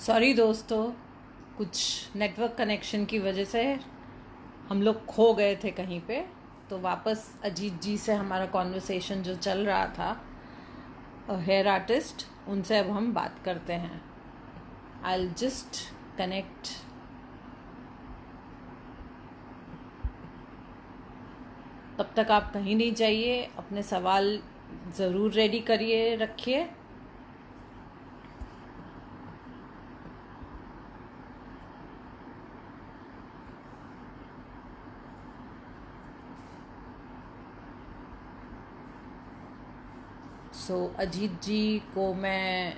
Sorry दोस्तों, कुछ network connection की वजह से हम लोग खो गए थे कहीं पे। तो वापस अजीत जी से हमारा कॉन्वर्सेशन जो चल रहा था, हेयर आर्टिस्ट, उनसे अब हम बात करते हैं। I just connect. तब तक आप कहीं नहीं जाइए, अपने सवाल ज़रूर रेडी करिए, रखिए। सो अजीत जी को मैं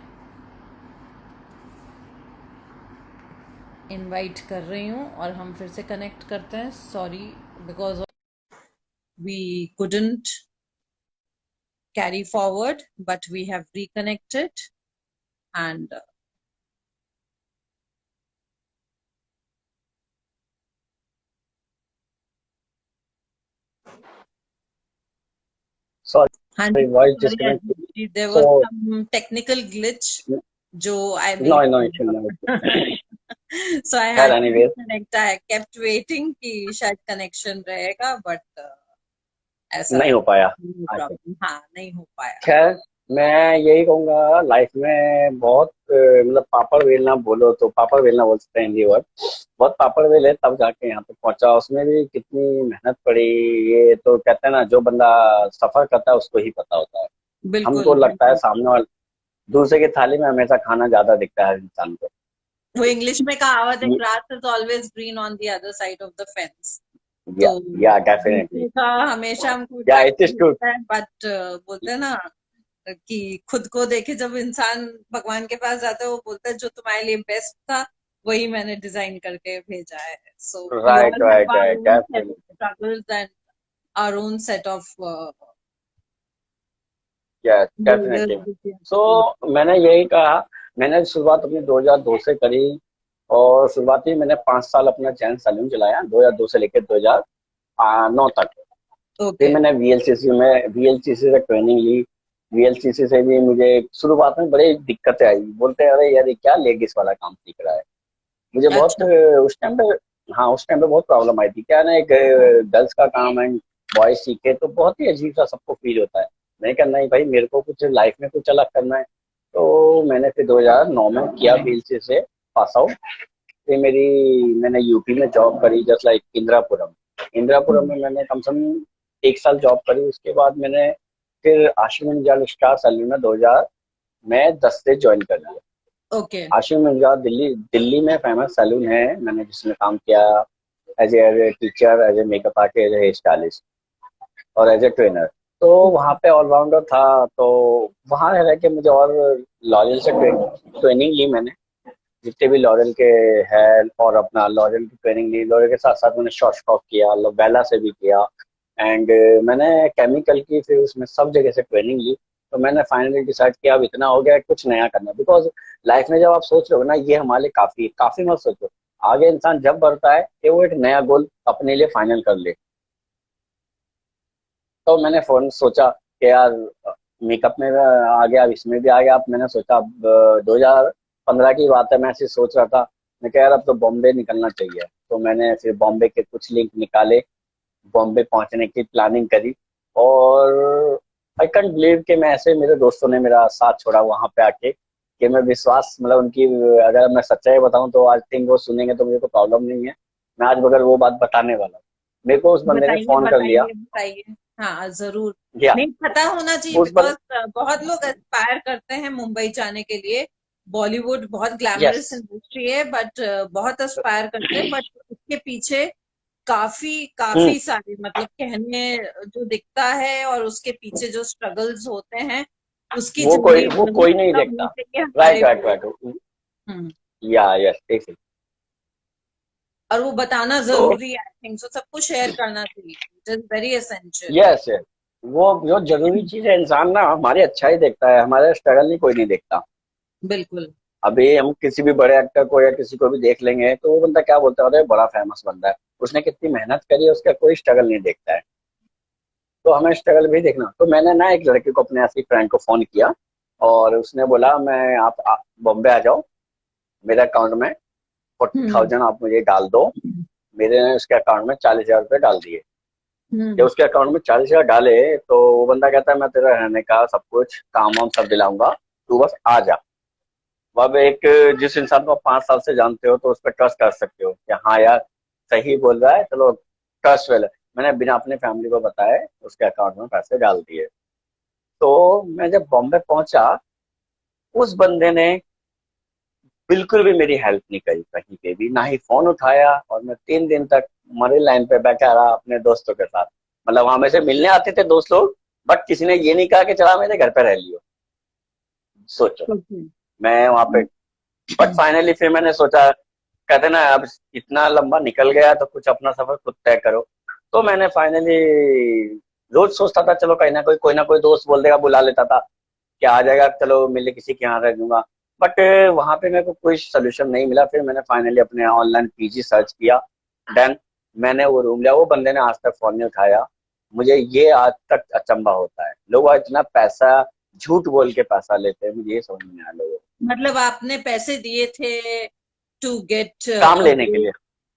इनवाइट कर रही हूँ और हम फिर से कनेक्ट करते हैं। Sorry, because we couldn't carry forward, but we have reconnected. And हाँ Sorry, जी, voice sorry disconnected. Ajit ji, there was So some technical glitch जो I no, made. no issue, no issue. So I खैर had to anyways, disconnect. I kept waiting कि शायद connection रहेगा, but ऐसा नहीं हो पाया no आज तक। problem, हाँ नहीं हो पाया। खैर, मैं यही कहूंगा, लाइफ में बहुत मतलब पापड़ बेलना बोलो तो पापड़ बेलना बोल सकते हैं हिंदी वर्ड। बहुत पापड़ बेले तब जाके यहाँ तक पहुंचा, उसमें भी कितनी मेहनत पड़ी। ये तो कहते हैं ना, जो बंदा सफर करता है उसको ही पता होता है। हमको बिल्कुल लगता है बिल्कुल। सामने वाले दूसरे की थाली में हमेशा खाना ज्यादा दिखता है इंसान को। वो इंग्लिश में कहावत है, grass is always green on the other side of the fence। या तो या डेफिनेटली, दूसरों का हमेशा हमको या उतना इट इज नहीं ट्रू। लगता है, बट बोलते हैं ना कि खुद को देखे जब इंसान भगवान के पास जाता है, वो बोलता है जो तुम्हारे लिए बेस्ट था वही मैंने डिजाइन करके भेजा है। So we write all right have our right own set of definitely. Struggles and our own set of yes definitely. Layers. So मैंने यही कहा, मैंने शुरुआत अपनी 2002 से करी। और शुरुआती मैंने 5 साल अपना जैन सैलून चलाया, 2002 से लेकर 2009 तक। फिर ओके। मैंने वीएलसीसी से ट्रेनिंग ली। वीएलसीसी से भी मुझे शुरुआत में बड़ी दिक्कतें आई, बोलते हैं अरे यार ये क्या लेडीज वाला काम सीख रहा है। मुझे बहुत अच्छा। उस टाइम पे, हाँ उस टाइम पे बहुत प्रॉब्लम आई थी। क्या है ना, एक गर्ल्स का काम है, बॉयज सीखे तो बहुत ही अजीब सा सबको फील होता है। मैंने कहा नहीं भाई, मेरे को कुछ लाइफ में कुछ अलग करना है। तो मैंने फिर 2009 में किया बीएलसी से पास आउट। फिर मैंने यूपी में जॉब करी, जस्ट लाइक इंदिरापुरम। इंदिरापुरम में मैंने कम से कम 1 साल जॉब करी। उसके बाद मैंने फिर आशिम इंजाल स्टार सैलून में 2000 में 10 से ज्वाइन कर लिया। ओके। आशिम इंजाल दिल्ली दिल्ली में फेमस सैलून है, मैंने जिसमें काम किया as a teacher, as a makeup artist, as a hair stylist और एज ए ट्रेनर। तो वहाँ पे ऑलराउंडर था। तो वहाँ रह के मुझे और लॉरियल से ट्रेनिंग ली मैंने। जितने भी लॉरियल के है, और अपना लॉरियल की ट्रेनिंग ली। लॉरियल के साथ साथ मैंने शॉर्ट स्टॉक किया, वेला से भी किया। एंड मैंने केमिकल की, फिर उसमें सब जगह से ट्रेनिंग ली। तो मैंने फाइनली डिसाइड किया अब इतना हो गया, कुछ नया करना। बिकॉज लाइफ में जब आप सोच रहे हो ना ये हमारे लिए काफी काफी मत सोचो। आगे इंसान जब बढ़ता है कि वो एक नया गोल अपने लिए फाइनल कर ले। तो मैंने फोन सोचा कि यार मेकअप में आ गया, अब इसमें भी आ गया। अब मैंने सोचा, अब 2015 की बात है, मैं ऐसे सोच रहा था। मैं कह यार अब तो बॉम्बे निकलना चाहिए। तो मैंने फिर बॉम्बे के कुछ लिंक निकाले, बॉम्बे पहुंचने की प्लानिंग करी। और आई कैंट बिलीव कि मैं ऐसे, मेरे दोस्तों ने मेरा साथ छोड़ा वहां पे आके, कि मैं विश्वास मतलब उनकी, अगर मैं सच्चाई बताऊं तो आज थिंक वो सुनेंगे तो मुझे को प्रॉब्लम नहीं है। मैं आज मगर वो बात बताने वाला हूँ। मेरे को उस बंदे ने बताइए फोन कर लिया। बताइए बताइए। हाँ जरूर। या नहीं, पता होना चाहिए, उस बंद बिकॉज बहुत लोग एस्पायर करते हैं मुंबई जाने के लिए। बॉलीवुड बहुत यस, ग्लैमरस इंडस्ट्री है, बट बहुत एस्पायर करते हैं, बट उसके पीछे काफी हम्म, काफी सारे मतलब कहने जो दिखता है और उसके पीछे जो स्ट्रगल्स होते हैं, उसकी जर्नी वो जरूर कोई नहीं पता देखता। होनी चाहिए राइट हमारे राइट व्यूअर्स राइट। को। हम्म। या यस ठीक है। और वो बताना तो जरूरी है, आई थिंक सो, सबको शेयर करना चाहिए, it is very essential. Yes yes, वो जो जरूरी चीज है, इंसान ना हमारी अच्छा ही देखता है, हमारे स्ट्रगल नहीं कोई नहीं देखता। बिल्कुल। अभी हम किसी भी बड़े एक्टर को या किसी को भी देख लेंगे तो वो बंदा क्या बोलता है, अरे बड़ा फेमस बंदा है, उसने कितनी मेहनत करी है, उसका कोई स्ट्रगल नहीं देखता है। तो हमें स्ट्रगल भी देखना। तो मैंने ना एक लड़के को, अपने ऐसी फ्रेंड को फोन किया। और उसने बोला मैं आप बॉम्बे आ जाओ। मेरे अकाउंट में 40,000 आप मुझे डाल दो। मेरे ने उसके अकाउंट में 40,000 रुपये डाल दिए। जब उसके अकाउंट में 40,000 डाले तो वो बंदा कहता है मैं तेरा रहने का सब कुछ काम वाम सब दिलाऊंगा, तू बस आ जा। अब एक जिस इंसान को आप 5 साल से जानते हो तो उस पर ट्रस्ट कर सकते हो कि हाँ यार सही बोल रहा है, चलो ट्रस्ट वेल है। मैंने बिना अपनी फैमिली को बताए उसके अकाउंट में पैसे डाल दिए। तो मैं जब बॉम्बे पहुंचा, उस बंदे ने बिल्कुल भी मेरी हेल्प नहीं करी कहीं पे भी, ना ही फोन उठाया, और मैं 3 दिन तक मरी लाइन पे बैठा रहा अपने दोस्तों के साथ। मतलब वहां में से मिलने आते थे दोस्त लोग, बट किसी ने ये नहीं कहा कि चला मेरे घर पे रह लियो। सोचो, मैं वहां पे। बट फाइनली फिर मैंने सोचा, कहते ना अब इतना लंबा निकल गया तो कुछ अपना सफर खुद तय करो। तो मैंने फाइनली, रोज सोचता था चलो कहीं ना कोई दोस्त बोल देगा, बुला लेता था कि आ जाएगा, चलो मिलने किसी के यहाँ रह दूंगा। बट वहां पे मेरे को कोई सोल्यूशन नहीं मिला। फिर मैंने फाइनली अपने ऑनलाइन पीजी सर्च किया, देन मैंने वो रूम लिया। वो बंदे ने आज तक फोन नहीं उठाया। मुझे ये आज तक अचंभा होता है, लोग इतना पैसा झूठ बोल के पैसा लेते हैं, मुझे ये समझ नहीं आया लोगों को। मतलब आपने पैसे दिए थे टू गेट काम अ लेने के ब्रेक? लिए,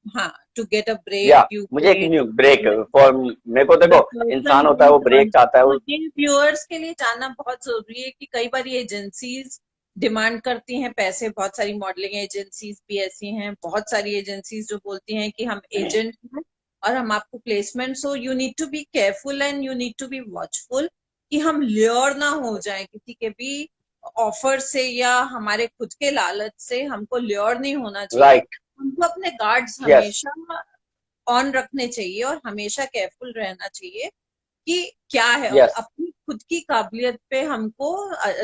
हाँ, टू गेट अ या ब्रेक यू मुझे एक पेड न्यू ब्रेक फॉर, मेरे को द देखो पर्सन इंसान होता है हु वो ब्रेक चाहता है तो वो। ये व्यूअर्स के लिए जानना बहुत जरूरी है कि कई बार ये एजेंसीज डिमांड करती हैं पैसे। बहुत सारी मॉडलिंग एजेंसीज भी ऐसी हैं, बहुत सारी एजेंसीज जो बोलती हैं कि हम एजेंट हैं और हम आपको placement. So you need to be careful and you need to be watchful कि हम ल्योर ना हो जाए किसी के भी ऑफर से, या हमारे खुद के लालच से हमको ल्योर नहीं होना चाहिए। राइट, हमको अपने गार्ड्स यस, हमेशा ऑन रखने चाहिए और हमेशा केयरफुल रहना चाहिए कि क्या है। और यस, अपनी खुद की काबिलियत पे हमको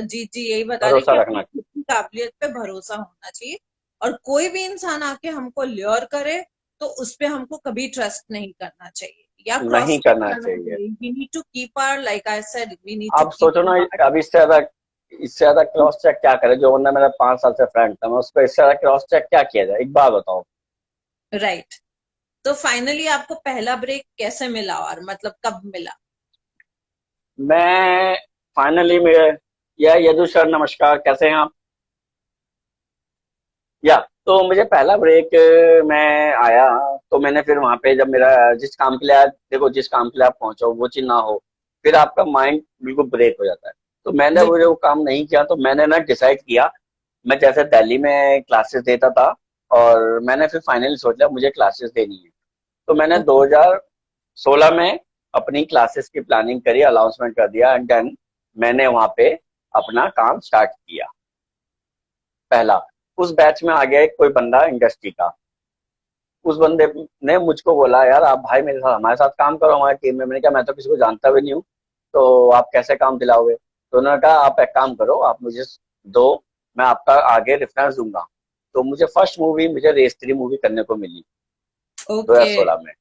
जी जी यही बता रहे भरोसा कि अपनी रखना खुद की काबिलियत पे भरोसा होना चाहिए। और कोई भी इंसान आके हमको ल्योर करे तो उस पे हमको कभी ट्रस्ट नहीं करना चाहिए या चाहिए, क्रॉस नहीं चेक करना करना चाहिए। चाहिए। We need to keep our, like I said, we need to आप कीप सोचो ना, आवर अब इससे ज्यादा क्रॉस चेक क्या करे? जो बंदा मेरा 5 साल से फ्रेंड था, मैं उसको इससे ज्यादा क्रॉस चेक क्या किया जाए? एक बात बताओ। राइट। तो फाइनली आपको पहला ब्रेक कैसे मिला और मतलब कब मिला? मैं फाइनली मेरे, या यदु सर नमस्कार, कैसे हैं आप? या तो मुझे पहला ब्रेक, मैं आया तो मैंने फिर वहां पे जब मेरा जिस काम के लिए आया, देखो जिस काम के लिए आप पहुंचो वो चीज ना हो, फिर आपका माइंड बिल्कुल ब्रेक हो जाता है। तो मैंने वो बिल्कुल। जो काम नहीं किया, तो मैंने ना डिसाइड किया। मैं जैसे दिल्ली में क्लासेस देता था, और मैंने फिर फाइनली सोच लिया मुझे क्लासेस देनी है। तो मैंने ओके। 2016 में अपनी क्लासेस की प्लानिंग करी, अनाउंसमेंट कर दिया, एंड देन मैंने वहां पे अपना काम स्टार्ट किया। पहला, उस बैच में आ गया एक कोई बंदा इंडस्ट्री का। उस बंदे ने मुझको बोला यार आप भाई मेरे साथ हमारे साथ काम करो हमारी टीम में। मैंने कहा मैं तो किसी को जानता भी नहीं हूँ, तो आप कैसे काम दिलाओगे? तो उन्होंने कहा आप एक काम करो, आप मुझे दो, मैं आपका आगे रेफरेंस दूंगा। तो मुझे फर्स्ट मूवी मुझे रेस 3 मूवी करने को मिली ओके। 2016 में।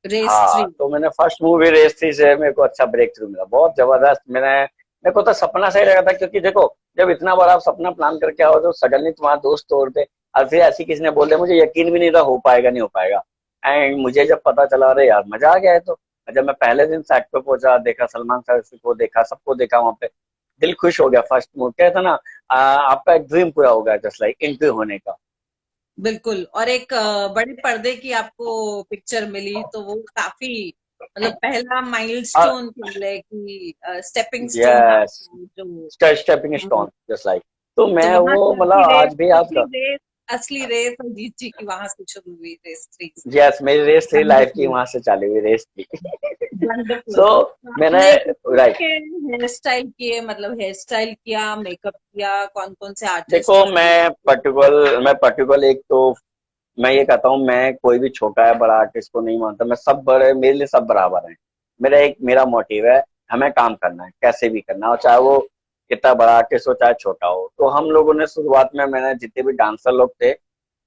रेस हाँ, 3। तो मैंने फर्स्ट मूवी रेस 3 से मेरे को अच्छा ब्रेक थ्रू मिला, बहुत जबरदस्त। मेरे को तो सपना सही लगा था, क्योंकि देखो जब इतना बड़ा आप सपना प्लान करके आओ तो सडनली तुम्हारा दोस्त तोड़ दे, और फिर ऐसी किसी ने बोल दिया, मुझे यकीन भी नहीं था हो पाएगा नहीं हो पाएगा। एंड मुझे जब पता चला, अरे यार मजा आ गया है। तो जब मैं पहले दिन सेट पे पहुंचा, देखा सलमान सर को, देखा सबको, देखा वहां पे, दिल खुश हो गया। फर्स्ट मूवी कहता ना, आपका एक ड्रीम पूरा हो गया, जस्ट लाइक इंटरव्यू होने का। बिल्कुल। और एक बड़े पर्दे की आपको पिक्चर मिली तो वो काफी, मतलब पहला माइलस्टोन कह ले कि स्टेपिंग स्टोन यस, आपको जो स्टेपिंग अ, स्टोन जस्ट लाइक। तो तो मैं वहां वो से मतलब आज भी याद कर। असली रेस अजीत जी की वहां से शुरू हुई, रेस 3 से। यस, मेरी रेस 3 लाइफ की वंडरफुल। वहां से चालू हुई, रेस 3। वंडरफुल। सो तो मैंने, आपने किस तरह राइट, के हेयर स्टाइल किए, मतलब हेयर स्टाइल किया, मेकअप किया, कौन कौन से आर्टिस्ट देखो को से? मैं पर्टिकुलर एक तो मैं ये कहता हूँ, मैं कोई भी छोटा है बड़ा आर्टिस्ट को नहीं मानता। मैं सब बड़े, मेरे लिए सब बराबर हैं। मेरा मोटिव है, हमें काम करना है, कैसे भी करना है, और चाहे वो कितना बड़ा आर्टिस्ट हो चाहे छोटा हो। तो हम लोगों ने शुरुआत में, मैंने जितने भी डांसर लोग थे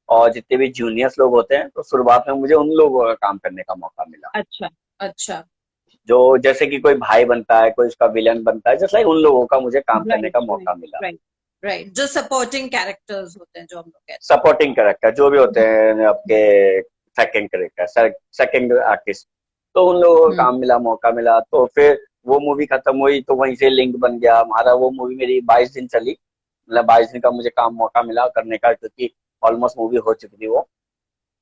और जितने भी जूनियर्स लोग होते हैं, तो शुरुआत में मुझे उन लोगों का काम करने का मौका मिला। अच्छा। अच्छा। जो जैसे कि कोई भाई बनता है, कोई उसका विलन बनता है, जैसे उन लोगों का मुझे काम करने राइट का राइट मौका मिला। Right right. जो सपोर्टिंग कैरेक्टर्स होते हैं, जो हम लोग कहते सपोर्टिंग कैरेक्टर जो भी होते हैं आपके, सेकंड कैरेक्टर, सेकंड आर्टिस्ट, तो उन लोगों को हैं। काम मिला, मौका मिला। तो फिर वो मूवी खत्म हुई तो वहीं से लिंक बन गया हमारा। वो मूवी मेरी 22 दिन चली, मतलब 22 दिन का मुझे काम मौका मिला करने का, क्योंकि ऑलमोस्ट मूवी हो चुकी थी वो।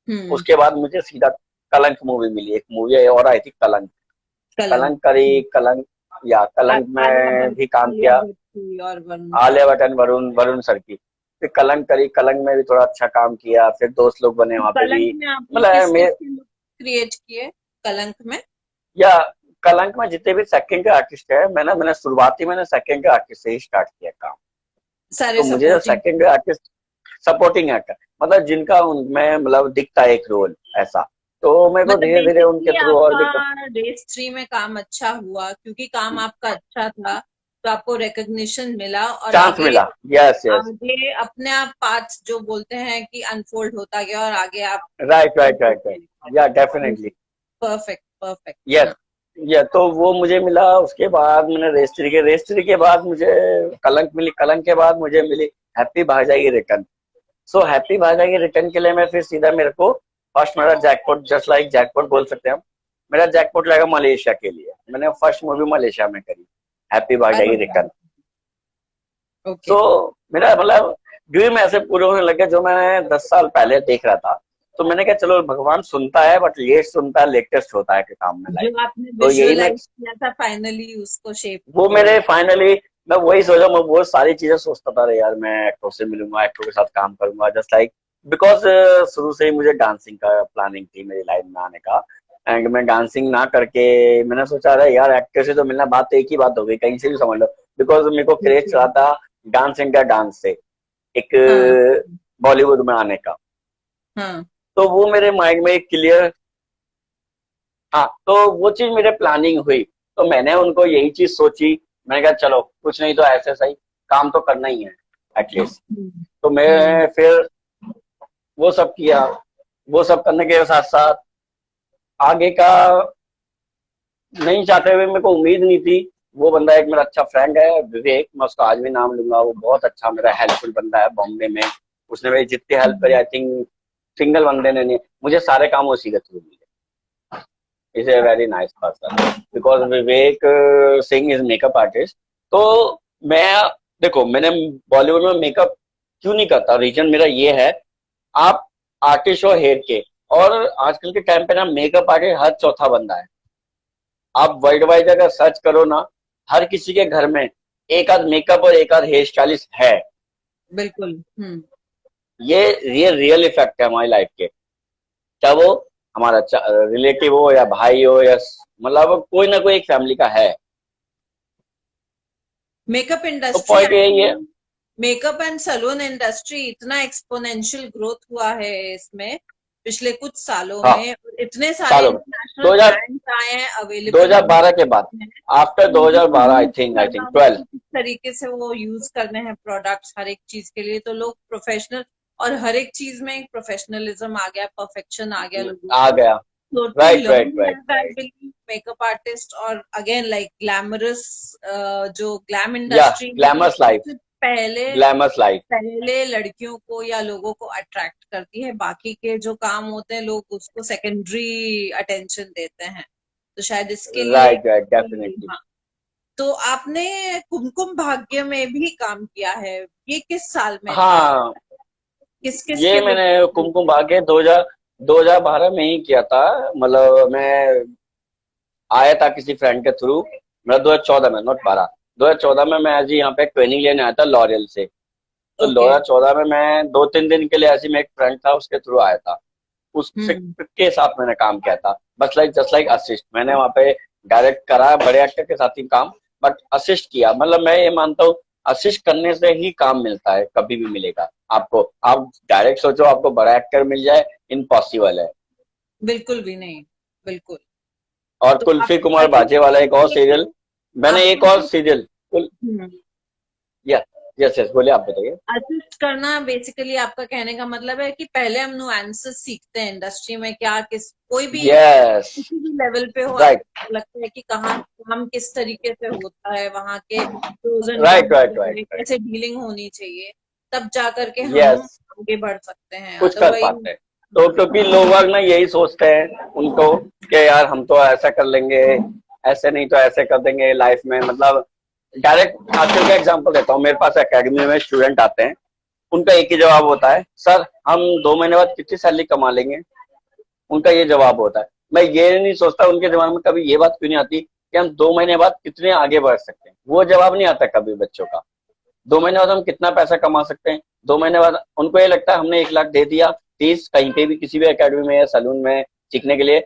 हम्म। उसके बाद मुझे सीधा कलंक मूवी मिली, एक मूवी और आई थी कलंक। कलंक। कलंक करी, कलंक या कलंक आलिया में भट्ट, भी काम आलिया किया, भट्ट थी और वरुण आलिया धवन। भट्ट and वरुण वरुण सर की। फिर कलंक करी, कलंक में भी थोड़ा अच्छा काम किया, फिर दोस्त लोग बने तो वहां पे कलंक भी। में आपने मतलब किस मैं किस के लुक क्रिएट किए कलंक में? या कलंक में जितने भी सेकंड के आर्टिस्ट है, मैंने शुरुआती मैंने सेकंड के आर्टिस्ट से ही स्टार्ट किया काम। सारे तो मुझे सपोर्टिंग। सेकंड के आर्टिस्ट, सपोर्टिंग एक्टर, मतलब जिनका उनमें मतलब दिखता है एक रोल ऐसा, तो मेरे को मतलब धीरे धीरे उनके बेसिकली थ्रू और आपका भी रेस 3 में काम अच्छा हुआ क्योंकि काम आपका अच्छा था, तो आपको रिकग्निशन मिला और चांस आगे मिला। यस यस, आगे अपने आप पाथ जो बोलते हैं कि अनफोल्ड होता गया और आगे आप राइट राइट राइट राइट, या डेफिनेटली, परफेक्ट परफेक्ट। यस। या तो वो मुझे मिला, उसके बाद मैंने रेस्ट्री के बाद मुझे कलंक मिली, कलंक के बाद मुझे मिली हैप्पी भाजाई रिटर्न। सो हैप्पी भाजाई रिटर्न के लिए मैं फिर सीधा, मेरे को फर्स्ट मेरा जैकपॉट, जस्ट लाइक जैकपॉट बोल सकते हैं हम, मेरा जैकपॉट लगा मलेशिया के लिए। मैंने फर्स्ट मूवी मलेशिया में करी, हैप्पी अरे भाजाई रिटर्न। ओके। सो मेरा मतलब ड्रीम ऐसे पूरे होने लगे जो मैं 10 साल पहले देख रहा था। तो मैंने कहा चलो भगवान सुनता है, बट लेट सुनता है, लेटेस्ट होता है कि काम में लाइफ। जो आपने तो यही मैं, विजुअलाइज किया था फाइनली उसको शेप वो किया। मेरे फाइनली, मैं वही सोचा, मैं बहुत सारी चीजें सोचता था, अरे यार मैं एक्टर से मिलूंगा, एक्टर के साथ काम करूंगा, जस्ट लाइक बिकॉज शुरू से ही मुझे डांसिंग का प्लानिंग थी मेरी लाइफ में आने का। एंड मैं डांसिंग ना करके मैंने सोचा, अरे यार एक्टर से तो मिलना, बात तो एक ही बात हो गई, कहीं से भी समझ लो। बिकॉज मेरे को क्रेज बिल्कुल। चला था डांस इंडिया डांस से, एक हाँ बॉलीवुड में आने का। हाँ। तो वो मेरे माइंड में एक क्लियर, हाँ, तो वो चीज मेरे प्लानिंग हुई। तो मैंने उनको यही चीज सोची, मैंने कहा चलो कुछ नहीं तो ऐसे सही काम तो करना ही है एटलीस्ट। हम्म। तो हम्म। मैं फिर वो सब किया। वो सब करने के साथ साथ आगे का नहीं चाहते हुए, मेरे को उम्मीद नहीं थी। वो बंदा एक मेरा अच्छा फ्रेंड है विवेक, मैं उसका आज भी नाम लूंगा, वो बहुत अच्छा मेरा हेल्पफुल बंदा है बॉम्बे में। उसने मेरी जितनी हेल्प करी, आई थिंक सिंगल बंदे ने नहीं, मुझे सारे काम उसी के थ्रू मिले। Is a very nice person because Vivek Singh is makeup artist. तो मैं, देखो मैंने बॉलीवुड में मेकअप क्यों नहीं करता, रीजन मेरा ये है, आप आर्टिस्ट हो हेयर के, और आजकल के टाइम पे ना मेकअप आर्टिस्ट हर चौथा बंदा है। आप वर्ल्ड वाइड अगर सर्च करो ना, हर किसी के घर में एक आध मेकअप और एक आध हेयर स्टाइलिस्ट है। बिल्कुल। हम्म। ये रियल इफेक्ट है हमारी लाइफ के, चाहे वो हमारा रिलेटिव हो या भाई हो या मतलब कोई ना कोई एक फैमिली का है। मेकअप तो इंडस्ट्री पॉइंट यही है। मेकअप एंड सैलून इंडस्ट्री इतना एक्सपोनेंशियल ग्रोथ हुआ है इसमें पिछले कुछ सालों हाँ, में, और इतने सारे सालों में इंटरनेशनल 2000, ब्रांड्स आए हैं, अवेलेबल होने 2012 के बाद, हैं। आफ्टर उनको 2012 यूज आई करना थिंक उनको 12। किस तरीके से वो यूज करने हैं प्रोडक्ट्स हर एक चीज के लिए, तो लोग प्रोफेशनल, और हर एक चीज में एक प्रोफेशनलिज्म आ गया, परफेक्शन आ गया लोगों आ को। गया। So to right right learn right as I right, believe makeup artist और again like glamorous जो ग्लैम या इंडस्ट्री है वो ग्लैमरस लाइफ, सबसे पहले ग्लैमरस लाइफ। पहले लड़कियों को या लोगों को अट्रैक्ट करती है, बाकी के जो काम होते हैं लोग उसको सेकेंडरी अटेंशन देते हैं, तो शायद इसके लिए राइट राइट, डेफिनेटली। हाँ। तो आपने कुमकुम भाग्य में भी काम किया है, ये किस साल में था? हाँ, किस किस ये के मैंने लुक? कुमकुम भाग्य 2012 में ही किया था। मतलब मैं आया था किसी फ्रेंड के थ्रू, मेरा 2014 में, नॉट 12, 2014 में मैं ऐसे यहाँ पे ट्रेनिंग लेने आया था लॉरियल से। तो ओके। 2014 में मैं 2-3 दिन के लिए, ऐसे में एक फ्रेंड था उसके थ्रू आया था, उससे हम्म। के साथ मैंने काम किया था। बस लाइक जस्ट लाइक असिस्ट, मैंने वहाँ पे डायरेक्ट करा बड़े एक्टर के साथ ही काम, बट असिस्ट किया। मतलब मैं ये मानता हूँ असिस्ट करने से ही काम मिलता है, कभी भी मिलेगा आपको। आप डायरेक्ट सोचो आपको बड़ा एक्टर मिल जाए, इम्पॉसिबल है। बिल्कुल भी नहीं। बिल्कुल। और तो आप कुल्फी कुमार असिस्ट बाजे वाला एक और करके सीरियल, मैंने आप एक और सीरियल, हम्म, या यस यस, बोलिए, आप बताइए। असिस्ट करना बेसिकली आपका कहने का मतलब है कि पहले हम नुआंसेस सीखते हैं इंडस्ट्री में, क्या किस कोई भी यस, किसी भी लेवल पे हो, राइट आपको लगता है कि कहाँ हम किस तरीके से होता है वहां के pros and right cons right क्या राइट है, राइट, कैसे डीलिंग होनी चाहिए, तब जा करके हम यस, आगे बढ़ सकते हैं, कुछ कर अदरवाइज। पाते हैं। तो क्योंकि लोग बाग ना यही सोचते हैं उनको कि यार हम तो ऐसा कर लेंगे, ऐसे नहीं तो ऐसे कर देंगे लाइफ में। मतलब डायरेक्ट आजकल का एग्जांपल देता हूँ, मेरे पास एकेडमी में स्टूडेंट आते हैं, उनका एक ही जवाब होता है, सर हम 2 महीने बाद कितनी सैलरी कमा लेंगे। उनका ये जवाब होता है। मैं ये नहीं सोचता उनके दिमाग में कभी ये बात क्यों नहीं आती कि हम 2 महीने बाद कितने आगे बढ़ सकते हैं। वो जवाब नहीं आता कभी बच्चों का। 2 महीने बाद हम कितना पैसा कमा सकते हैं। 2 महीने बाद उनको ये लगता है हमने 1 लाख दे दिया फीस कहीं पे भी किसी भी एकेडमी में या सैलून में सीखने के लिए,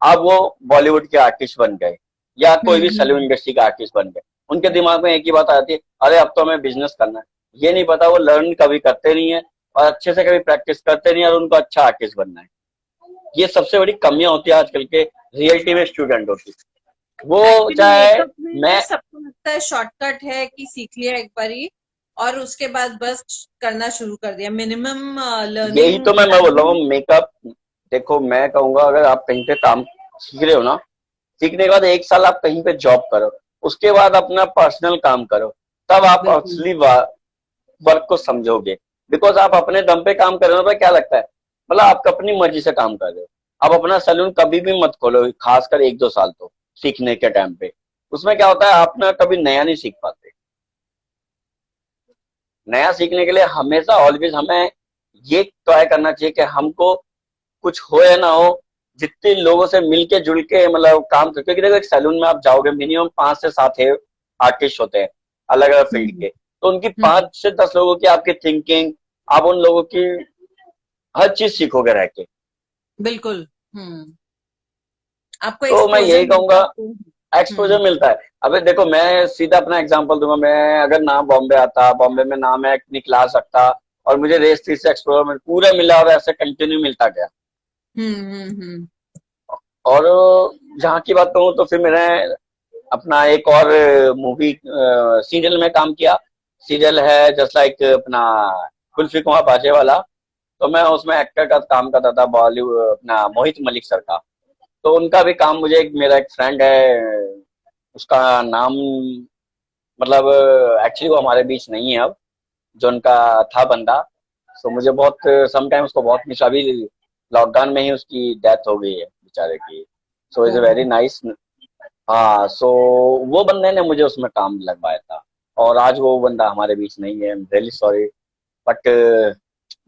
अब वो बॉलीवुड के आर्टिस्ट बन गए या कोई भी सैलून हम्म। इंडस्ट्री का आर्टिस्ट बन गए। उनके दिमाग में एक ही बात आती है, अरे अब तो हमें बिजनेस करना है। ये नहीं पता वो लर्न कभी करते नहीं है और अच्छे से कभी प्रैक्टिस करते नहीं है, और उनको अच्छा आर्टिस्ट बनना है। ये सबसे बड़ी कमियां होती है आजकल के रियलिटी में स्टूडेंट होती है। वो एक्चुअली चाहे मेकअप में मैं सबको लगता है शॉर्टकट है कि सीख लिया एक बार ही और उसके बाद बस करना शुरू कर दिया, मिनिमम यही लर्निंग तो मैं बोल रहा टाइम। हूँ मेकअप। देखो मैं कहूंगा अगर आप कहीं पे काम सीख रहे हो ना, सीखने के बाद 1 साल आप कहीं पे जॉब करो, उसके बाद अपना पर्सनल काम करो, तब आप बिल्कुल। असली वर्क को समझोगे। बिकॉज आप अपने दम पे काम कर रहे हो तो क्या लगता है, मतलब आप अपनी मर्जी से काम कर रहे हो। आप अपना सैलून कभी भी मत खोलो, खासकर 1-2 साल तो सीखने के टाइम पे। उसमें क्या होता है आप ना कभी नया नहीं सीख पाते। नया सीखने के लिए हमेशा ऑलवेज हमें ये ट्राई करना चाहिए कि हमको कुछ हो या ना हो, जितने लोगों से मिलके जुल के मतलब काम करके, क्योंकि देखो एक सैलून में आप जाओगे मिनिमम 5 से 7 आर्टिस्ट होते हैं अलग अलग फील्ड हम्म। के। तो उनकी हम्म। 5 से 10 लोगों की आपकी थिंकिंग, आप उन लोगों की हर चीज सीखोगे रह के। बिल्कुल। हम्म। आपको तो मैं एक्सपोजर यही मिलता कहूंगा, है तो। एक्सपोजर मिलता है। अबे देखो मैं सीधा अपना एग्जांपल दूंगा, मैं अगर ना बॉम्बे आता, बॉम्बे में ना मैं अपनी क्लास रखता और मुझे रेस 3 से एक्सपोजर पूरा मिला और ऐसे कंटिन्यू मिलता गया। हम्म। और जहाँ की बात कहूँ तो फिर मैंने अपना एक और मूवी सीरियल में काम किया। सीरियल है जस्ट लाइक अपना कुल्फी कुमार बाजे वाला। तो मैं उसमें एक्टर का काम करता था, बॉलीवुड अपना मोहित मलिक सर का। तो उनका भी काम मुझे मेरा एक फ्रेंड है, उसका नाम मतलब एक्चुअली वो हमारे बीच नहीं है अब, जो उनका था बंदा। सो मुझे बहुत समटाइम उसको बहुत मिस, अभी लॉकडाउन में ही उसकी डेथ हो गई है बेचारे की। So is a very oh. Nice. हाँ सो वो बंदे ने मुझे उसमें काम लगवाया था, और आज वो बंदा हमारे बीच नहीं है, रियली सॉरी। बट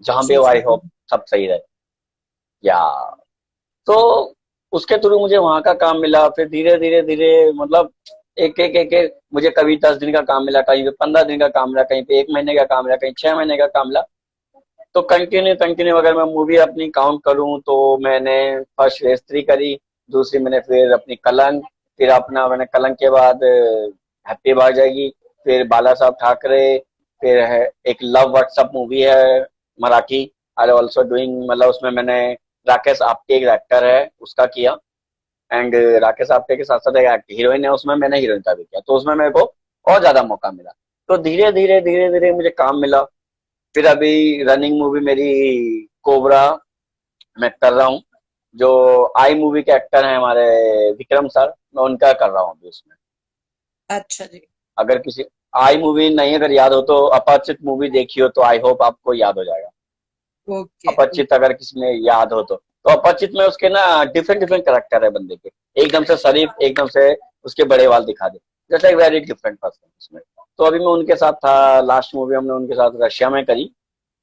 जहाँ भी सो हो आई सॉरी। होप सब सही रहे। या तो उसके थ्रू मुझे वहां का काम मिला, फिर धीरे धीरे धीरे मतलब एक मुझे कभी 10 दिन का काम मिला, कहीं पे 15 दिन का काम मिला, कहीं पे 1 महीने का काम मिला, कहीं 6 महीने का काम मिला। तो कंटिन्यू कंटिन्यू अगर मैं मूवी अपनी काउंट करूं तो मैंने फर्स्ट रेस 3 करी, दूसरी मैंने फिर अपनी कलंक, फिर अपना मैंने कलंक के बाद हैप्पी बार जाएगी, फिर बाला साहब ठाकरे, फिर है एक लव व्हाट्सअप मूवी है मराठी, आई ऑल्सो डूइंग, मतलब उसमें मैंने राकेश आप्टे एक एक्टर है उसका किया। एंड राकेश आप्टे के साथ साथ एक हीरोइन है उसमें, मैंने हीरोइन का भी किया, तो उसमें मेरे को और ज्यादा मौका मिला। तो धीरे धीरे धीरे धीरे मुझे काम मिला। फिर अभी रनिंग मूवी मेरी कोबरा मैं कर रहा हूँ, जो आई मूवी के एक्टर हैं हमारे विक्रम सर, मैं उनका कर रहा हूँ अभी उसमें। अच्छा जी। अगर किसी आई मूवी नहीं अगर याद हो तो अपरिचित मूवी देखी हो तो आई होप आपको याद हो जाएगा। ओके। अपरिचित अगर किसी में याद हो तो अपरिचित में उसके ना डिफरेंट डिफरेंट करेक्टर है बंदे के, एकदम से शरीफ, एकदम से उसके बड़े बाल दिखा दे, जैसे एक वेरी डिफरेंट पर्सन उसमें। तो अभी मैं उनके साथ था, लास्ट मूवी हमने उनके साथ रशिया में करी।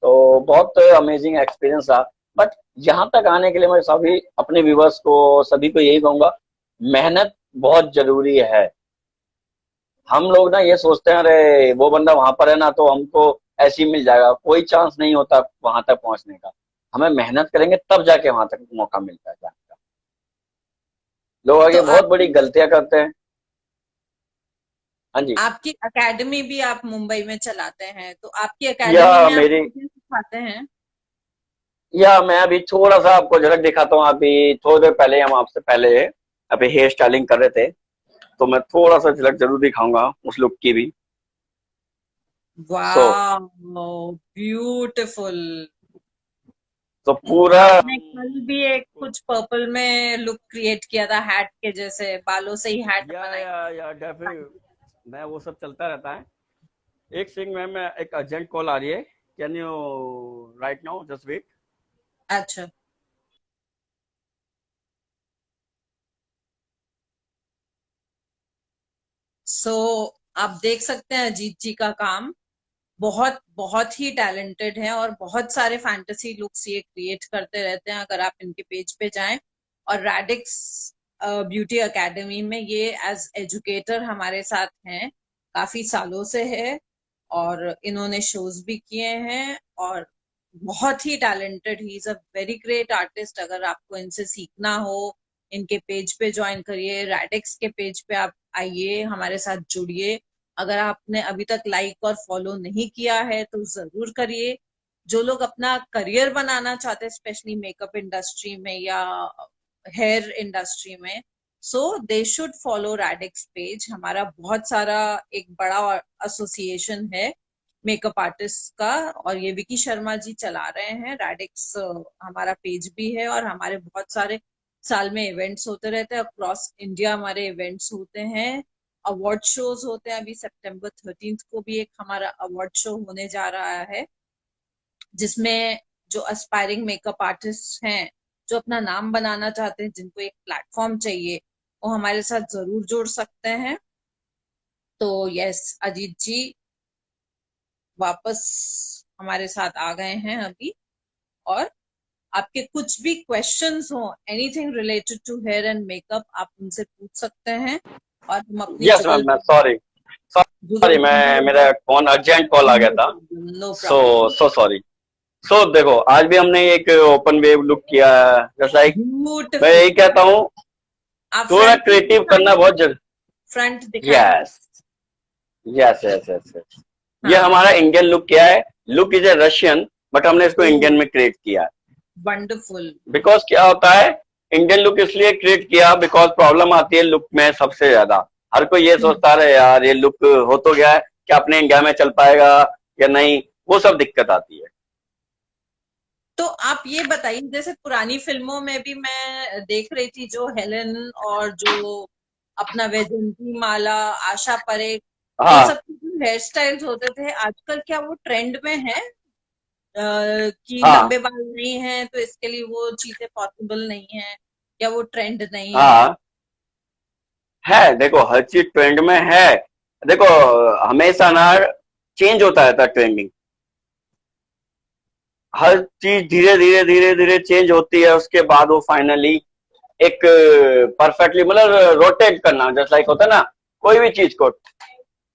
तो बहुत अमेजिंग एक्सपीरियंस रहा। बट यहाँ तक आने के लिए मैं सभी अपने व्यूवर्स को सभी को यही कहूंगा, मेहनत बहुत जरूरी है। हम लोग ना ये सोचते हैं अरे वो बंदा वहां पर है ना तो हमको ऐसे ही मिल जाएगा, कोई चांस नहीं होता वहां तक पहुंचने का। हमें मेहनत करेंगे तब जाके वहां तक मौका मिलता है जाने का। लोग तो आगे बहुत बड़ी आपकी गलतियां करते हैं। हाँ जी। आपकी एकेडमी भी आप मुंबई में चलाते हैं, तो आपकी या एकेडमी में आप मेरी क्या सिखाते हैं? या मैं अभी थोड़ा सा आपको झलक दिखाता हूँ। अभी थोड़ी देर पहले हम आपसे पहले अभी हेयर स्टाइलिंग कर रहे थे, तो मैं थोड़ा सा झलक जरूर दिखाऊंगा उस लुक की भी। सो वाह, ब्यूटीफुल। तो पूरा आपने कल भी एक कुछ पर्पल में लुक क्रिएट किया था, हैट के जैसे, बालों से ही हैट बनाई थी। या डेफिनेट मैं वो सब चलता रहता है। एक सिंह मैम, एक अर्जेंट कॉल आ रही है, can you right now just wait. अच्छा। सो आप देख सकते हैं अजीत जी का काम। बहुत बहुत ही टैलेंटेड हैं और बहुत सारे फैंटेसी लुक्स ये क्रिएट करते रहते हैं। अगर आप इनके पेज पे जाएं, और रैडिक्स ब्यूटी एकेडमी में ये एज एजुकेटर हमारे साथ हैं, काफी सालों से है, और इन्होंने शोज भी किए हैं, और बहुत ही talented, he is a very great artist. अगर आपको इनसे सीखना हो, इनके पेज पे ज्वाइन करिए, रैडिक्स के पेज पे आप आइए, हमारे साथ जुड़िए। अगर आपने अभी तक लाइक और फॉलो नहीं किया है तो जरूर करिए। जो लोग अपना करियर बनाना चाहते हैं, स्पेशली मेकअप इंडस्ट्री में या हेयर इंडस्ट्री में, सो दे शुड फॉलो रैडिक्स पेज। हमारा बहुत सारा एक बड़ा एसोसिएशन है मेकअप आर्टिस्ट का, और ये विकी शर्मा जी चला रहे हैं रैडिक्स। हमारा पेज भी है, और हमारे बहुत सारे साल में इवेंट्स होते रहते हैं अक्रॉस इंडिया। हमारे इवेंट्स होते हैं, अवार्ड शोज होते हैं। अभी सितंबर 13 को भी एक हमारा अवार्ड शो होने जा रहा है, जिसमें जो एस्पायरिंग मेकअप आर्टिस्ट हैं, जो अपना नाम बनाना चाहते हैं, जिनको एक प्लेटफॉर्म चाहिए, वो हमारे साथ जरूर जुड़ सकते हैं। तो यस, अजीत जी वापस हमारे साथ आ गए हैं अभी, और आपके कुछ भी क्वेश्चंस हो, anything related to hair and makeup, आप उनसे पूछ सकते हैं। और हम अपनी यस जुगल मैम, मैं सॉरी सॉरी, मैं मेरा फोन अर्जेंट कॉल आ गया नो था। Problem, no so problem. So sorry. So देखो, आज भी हमने एक ओपन वेव लुक किया है, जस्ट लाइक मैं ब्यूटिफुल। यही कहता हूँ, आप थोड़ा फ्रंट क्रिएटिव करना बहुत जरूरी। फ्रंट दिखाएं। Yes yes yes yes yes. ये हाँ, हमारा इंडियन लुक क्या है, look is a Russian, but हमने इसको इंडियन में क्रिएट किया है। वंडरफुल। बिकॉज क्या होता है, इंडियन लुक इसलिए क्रिएट किया बिकॉज प्रॉब्लम आती है लुक में सबसे ज्यादा। हर कोई ये सोचता है यार ये लुक हो तो गया है, क्या अपने इंडिया में चल पाएगा या नहीं, वो सब दिक्कत आती है। तो आप ये बताइए, जैसे पुरानी फिल्मों में भी मैं देख रही थी, जो हेलेन और जो अपना वैजयंती माला, आशा परेख, इन हाँ सब के जो हेयर स्टाइल्स होते थे, आजकल क्या वो ट्रेंड में है? कि हाँ लंबे बाल नहीं है तो इसके लिए वो चीजें पॉसिबल नहीं है, या वो ट्रेंड नहीं है? हाँ, है, देखो हर चीज ट्रेंड में है। देखो, हमेशा ना चेंज होता रहता है ट्रेंडिंग, हर चीज धीरे धीरे धीरे धीरे चेंज होती है, उसके बाद वो फाइनली एक परफेक्टली मतलब रोटेट करना, जैसे लाइक होता है ना कोई भी चीज को।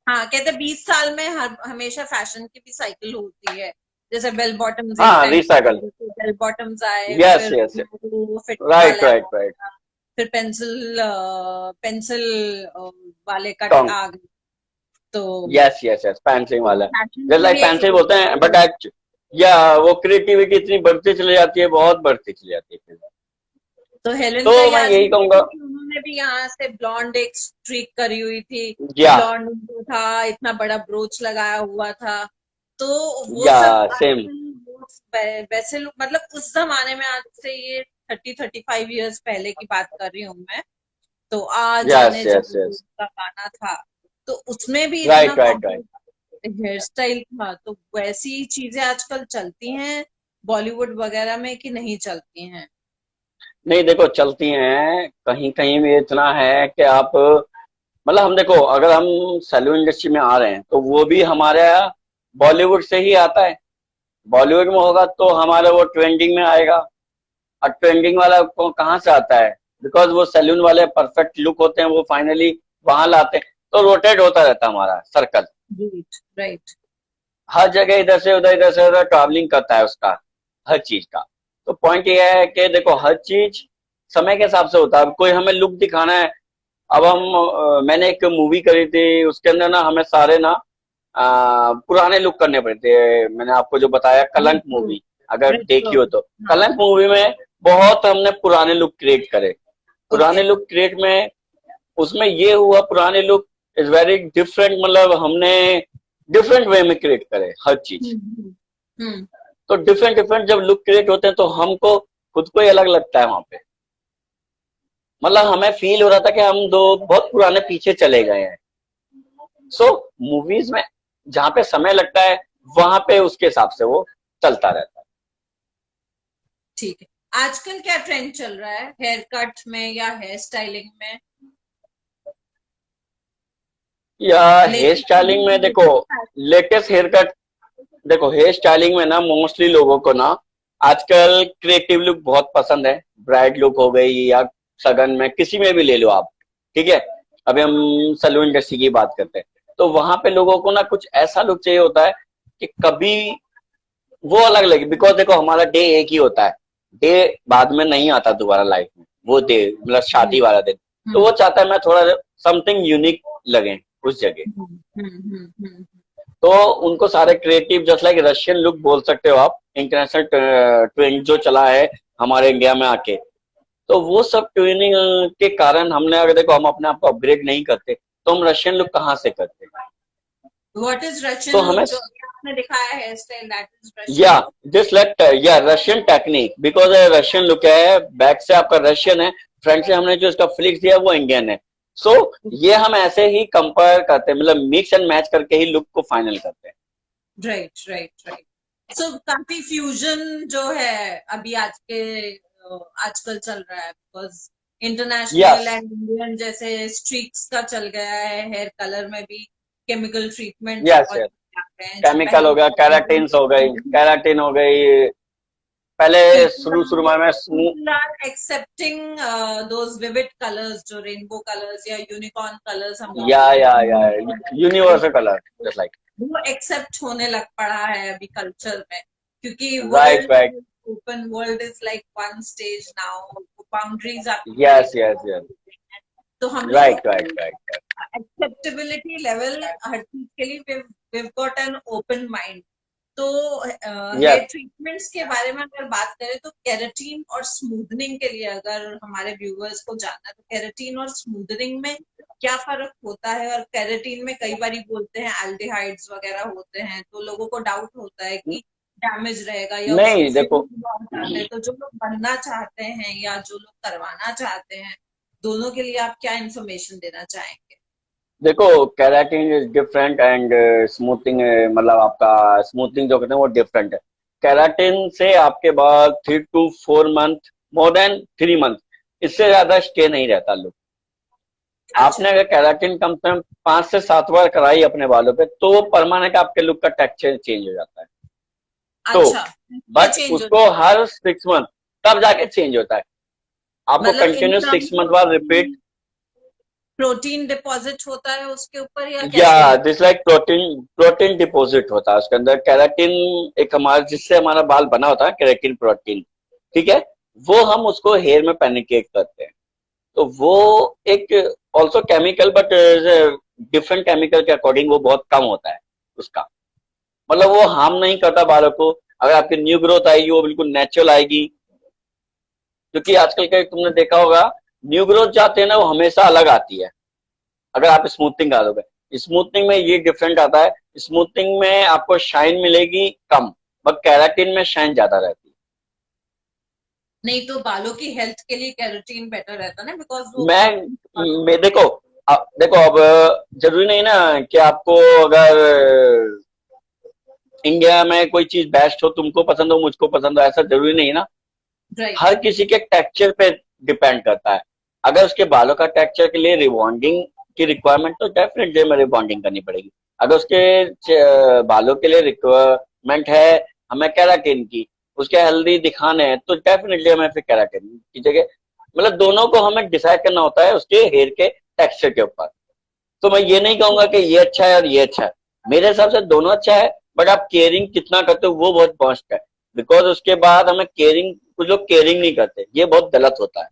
हाँ, कहते 20 साल में हमेशा फैशन की भी साइकिल होती है। जैसे बेल बॉटम्स एक हाँ, टाइम रिसाइकल। बेल बॉटम्स आए, यस फिर यस, वो फिट राइट वाला राइट आया, राइट। फिर पेंसिल पेंसिल वाले कट टोंग। आ गए। तो यस यस यस, पेंसिल वाला, फैशन जैसे की लाइक भी एक पेंसिल बोलते हैं, बट या वो क्रिएटिविटी इतनी बढ़ती चली जाती है, बहुत बढ़ती चली जाती है। तो हेलेन तो का मैं याद यही है कहूंगा। कि उन्होंने भी यहाँ से ब्लॉन्ड एक स्ट्रीक करी हुई थी, या ब्लॉन्ड उनको था, इतना बड़ा ब्रोच लगाया हुआ था। तो वो या सब सेम। आजकल वैसे लोग, मतलब उस जमाने में, आज से ये 30-35 इयर्स पहले की बात कर रही हूँ मैं। तो आ यस जाने यस जाने यस, का गाना था, तो उसमें भी इतना right right right. Complex hair style था। तो वैसी चीजें आजकल चलती हैं बॉलीवुड वगैरह में कि नहीं चलती हैं? नहीं देखो, चलती हैं कहीं कहीं भी, इतना है कि आप मतलब हम देखो, अगर हम सैलून इंडस्ट्री में आ रहे हैं तो वो भी हमारे बॉलीवुड से ही आता है। बॉलीवुड में होगा तो हमारा वो ट्रेंडिंग में आएगा, और ट्रेंडिंग वाला को कहाँ से आता है, बिकॉज वो सैलून वाले परफेक्ट लुक होते हैं, वो फाइनली वहां लाते हैं, तो रोटेट होता रहता है हमारा सर्कल। Right, right. हर जगह इधर से उधर ट्रैवलिंग करता है उसका, हर चीज का। तो पॉइंट ये है कि देखो हर चीज समय के हिसाब से होता है। अब कोई हमें लुक दिखाना है, अब हम मैंने एक मूवी करी थी, उसके अंदर ना हमें सारे ना पुराने लुक करने पड़े थे। मैंने आपको जो बताया कलंक रेट्रो, मूवी, अगर रेट्रो। देखी हो तो, हाँ। कलंक मूवी में बहुत हमने पुराने लुक क्रिएट करे। पुराने ओके। लुक क्रिएट में उसमें ये हुआ, पुराने लुक इज वेरी डिफरेंट, मतलब हमने डिफरेंट वे में क्रिएट करे हर चीज। हम्म, हम्म। तो डिफरेंट डिफरेंट जब लुक क्रिएट होते हैं तो हमको खुद को ही अलग लगता है वहां पे। मतलब हमें फील हो रहा था कि हम दो बहुत पुराने पीछे चले गए हैं। सो मूवीज में जहां पे समय लगता है, वहां पे उसके हिसाब से वो चलता रहता है। ठीक है। आजकल क्या ट्रेंड चल रहा है हेयर कट में या हेयर स्टाइलिंग में? या हेयर लेटेस्ट अभी स्टाइलिंग में देखो, लेटेस्ट लेटेस्ट हेयर कट देखो हेयर स्टाइलिंग में ना मोस्टली लोगों को ना आजकल क्रिएटिव लुक बहुत पसंद है। ब्राइड लुक हो गई या सगन में किसी में भी ले लो आप, ठीक है। अभी हम सैलून इंडस्ट्री की बात करते हैं, तो वहां पे लोगों को ना कुछ ऐसा लुक चाहिए होता है कि कभी वो अलग लगे। बिकॉज देखो हमारा डे एक ही होता है, डे बाद में नहीं आता दोबारा लाइफ में, वो डे मतलब शादी वाला दिन। तो वो चाहता है मैं थोड़ा समथिंग यूनिक लगे उस जगह। हम्म। तो उनको सारे creative just like Russian look बोल सकते हो आप, इंटरनेशनल ट्रेंड जो चला है हमारे इंडिया में आके। तो वो सब ट्रेनिंग के कारण हमने, अगर देखो हम अपने आप को अपग्रेड नहीं करते तो हम रशियन लुक कहाँ से करते। व्हाट इज तो रशियन लुक हमें जो अभी आपने दिखाया है स्टाइल, दैट इज या रशियन लुक? दिस लेट या Russian technique, because Russian look है, बैक से आपका रशियन है, फ्रंट से हमने जो इसका फ्लिक्स दिया वो इंडियन है। सो ये हम ऐसे ही कंपेयर करते हैं, मतलब मिक्स एंड मैच करके ही लुक को फाइनल करते हैं। Right right right. सो काफी फ्यूजन जो है अभी आजकल चल रहा है, because yes international and Indian जैसे स्ट्रीक्स का चल गया है, हेयर कलर में भी केमिकल ट्रीटमेंट्स यस बहुत यस आते हैं जो केमिकल हो पहले गया, कैराटिन्स हो गई, कैराटिन हो गई। पहले शुरू शुरू में मैं people are accepting those vivid colors जो रेनबो कलर्स या यूनिकॉर्न कलर्स हम लोग या यूनिवर्सल कलर जस्ट लाइक। वो एक्सेप्ट होने लग पड़ा है अभी कल्चर में, क्योंकि right world right open world is like one stage now, boundaries आपकी यस ब्रेक, यस यस तो हम लोगों राइट को राइट राइट एक्सेप्टेबिलिटी लेवल हर चीज के लिए we've got an open mind। तो हेयर यस ट्रीटमेंट्स के बारे में अगर बात करें तो केराटिन और स्मूथनिंग के लिए अगर हमारे व्यूअर्स को जानना है तो केराटिन और स्मूथनिंग में क्या फर्क होता है? और केराटिन में कई बार बोलते हैं एल्डिहाइड्स वगैरह होते हैं, तो लोगों को डाउट होता है कि डैमेज रहेगा या उससे नहीं देखो, फिर चाहते हैं, तो जो लोग बनना चाहते हैं या जो लोग करवाना चाहते हैं, दोनों के लिए आप क्या इन्फॉर्मेशन देना चाहेंगे? देखो keratin is different and smoothing, मतलब आपका स्मूथिंग जो कहते हैं वो डिफरेंट है। कैराटिन से आपके बाद 3 to 4 month, more than 3 month, इससे ज्यादा स्टे नहीं रहता लुक। अच्छा आपने अगर कैराटिन कम से कम 5 से 7 बार कराई अपने बालों पे तो वो परमानेंट आपके लुक का टेक्सचर चेंज हो जाता है। तो अच्छा, ये बट चेंज हो उसको जाता है हर 6 मंथ तब जाके चेंज होता है। आपको मतलब in continue six terms month of बाद रिपीट। प्रोटीन डिपॉजिट होता है उसके ऊपर या या कैसे होता this like protein protein deposit होता है उसके अंदर। कैराटिन एक हमारा, जिससे हमारा बाल बना होता है, कैराटिन प्रोटीन, ठीक है। वो हम उसको हेयर में पेनिट्रेट करते हैं। तो वो एक also chemical, but different chemical के अकॉर्डिंग वो बहुत कम होता है उसका, मतलब वो हार्म नहीं करता बालों को। अगर आपकी न्यू ग्रोथ आएगी वो बिल्कुल नेचुरल आएगी। क्योंकि आजकल के तुमने देखा होगा न्यू ग्रोथ जाते हैं ना वो हमेशा अलग आती है अगर आप स्मूथनिंग करोगे। स्मूथनिंग में ये डिफरेंट आता है, स्मूथनिंग में आपको शाइन मिलेगी कम, बट कैराटिन में शाइन ज्यादा रहती नहीं तो बालों की हेल्थ के लिए केराटिन बेटर रहता ना, बिकॉज वो है। मैं देखो, देखो अब जरूरी नहीं ना कि आपको अगर इंडिया में कोई चीज बेस्ट हो, तुमको पसंद हो मुझको पसंद हो, ऐसा जरूरी नहीं ना। राइट हर किसी के टेक्सचर पे डिपेंड करता है। अगर उसके बालों का टेक्सचर के लिए रिबॉन्डिंग की रिक्वायरमेंट तो डेफिनेटली हमें रिबॉन्डिंग करनी पड़ेगी। अगर उसके बालों के लिए रिक्वायरमेंट है हमें केराटिन की, उसके हेल्दी दिखाने हैं, तो डेफिनेटली हमें फिर केराटिन की जगह, मतलब दोनों को हमें डिसाइड करना होता है उसके हेयर के टेक्सचर के ऊपर। तो मैं ये नहीं कहूंगा कि ये अच्छा है और ये अच्छा है, मेरे हिसाब से दोनों अच्छा है। बट आप केयरिंग कितना करते हो वो बहुत मस्ट है। बिकॉज उसके बाद हमें केयरिंग, कुछ लोग केयरिंग नहीं करते, ये बहुत गलत होता है।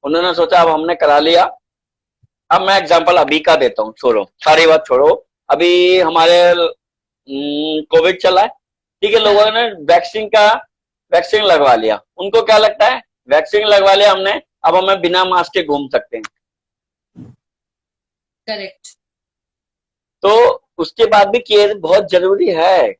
उन्होंने सोचा अब हमने करा लिया। अब मैं एग्जांपल अभी का देता हूँ, छोड़ो सारी बात छोड़ो। अभी हमारे कोविड चला है, ठीक है, लोगों ने वैक्सीन लगवा लिया। उनको क्या लगता है वैक्सीन लगवा लिया हमने, अब हमें बिना मास्क के घूम सकते हैं। करेक्ट। तो उसके बाद भी केयर बहुत जरूरी है।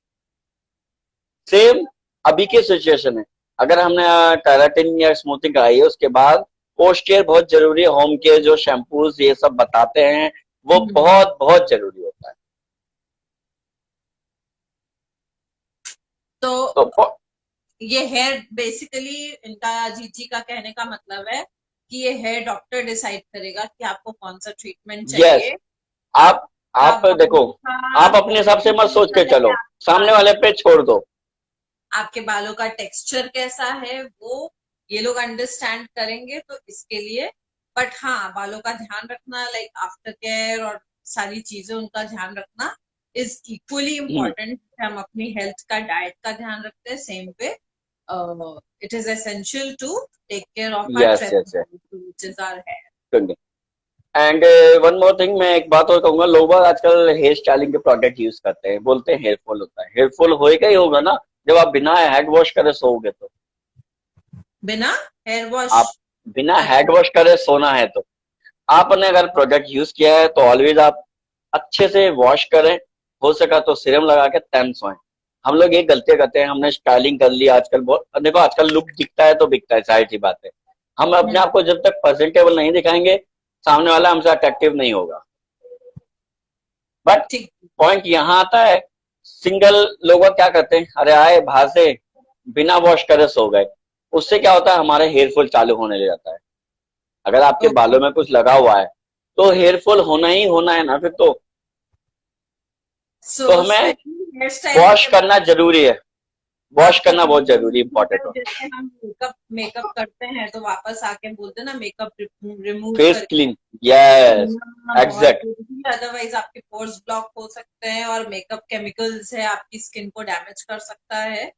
सेम अभी की सिचुएशन है, अगर हमने केराटिन या स्मूथिंग कराई है उसके बाद पोस्ट केयर बहुत जरूरी है। होम केयर जो शैम्पूज ये सब बताते हैं वो बहुत बहुत जरूरी होता है। तो तो ये हेयर बेसिकली, इनका अजीत जी का कहने का मतलब है कि ये हेयर डॉक्टर डिसाइड करेगा कि आपको कौन सा ट्रीटमेंट यस, चाहिए। आप आप देखो, बालों आप का अपने हिसाब से मत सोच के पता है कि चलो, सामने वाले पे छोड़ दो। आपके बालों का टेक्सचर कैसा है वो ये लोग अंडरस्टैंड करेंगे, तो इसके लिए। बट हाँ, बालों का ध्यान रखना, लाइक आफ्टर केयर और सारी चीजें उनका ध्यान रखना इज इक्वली हम्म। इम्पोर्टेंट। हम अपनी हेल्थ का, डाइट का ध्यान रखते हैं सेम पे, it is essential to take care of our yes yes, tradition which is our hair. And one more thing, मैं एक बात और कहूंगा, लोग बाग आजकल हेयर स्टाइलिंग के प्रोडक्ट यूज करते हैं, बोलते हैं हेयर फॉल होता है। हेयर फॉल होएगा ही होगा ना, जब आप बिना हेड वॉश करे सोओगे तो। बिना हेयर वॉश। आप बिना हेड अच्छा। वॉश करे सोना है तो, आपने अगर प्रोडक्ट यूज किया है तो ऑलवेज आप अच्छे से वॉश करें, हो सका तो सीरम लगा के तन सोएं। हम लोग ये गलतियां करते हैं, हमने स्टाइलिंग कर ली आजकल बहुत, देखो आजकल लुक दिखता है तो बिकता है, सारी सी बात है। हम अपने आप को जब तक प्रेजेंटेबल नहीं दिखाएंगे, सामने वाला हमसे अट्रैक्टिव नहीं होगा। बट ठीक। पॉइंट यहाँ आता है, सिंगल लोग क्या करते हैं, अरे आए बाहर से बिना वॉश करे सो गए, उससे क्या होता है, हमारे हेयर फॉल चालू होने लग जाता है। अगर आपके ओके। बालों में कुछ लगा हुआ है तो हेयर फॉल होना ही होना है ना फिर तो। सो तो हमें स्पेशली हेयर स्टाइलिंग वॉश के करना जरूरी है, वॉश आपका करना बहुत जरूरी इंपॉर्टेंट हो। जैसे हम मेकअप मेकअप करते हैं तो वापस आके बोलते हैं ना, मेकअप रिमूव फेस करके क्लीन, यस, धोना बहुत एग्जैक्ट, जरूरी है, अदरवाइज आपके पोर्स ब्लॉक हो सकते हैं और मेकअप केमिकल्स है आपकी स्किन को डैमेज कर सकता है।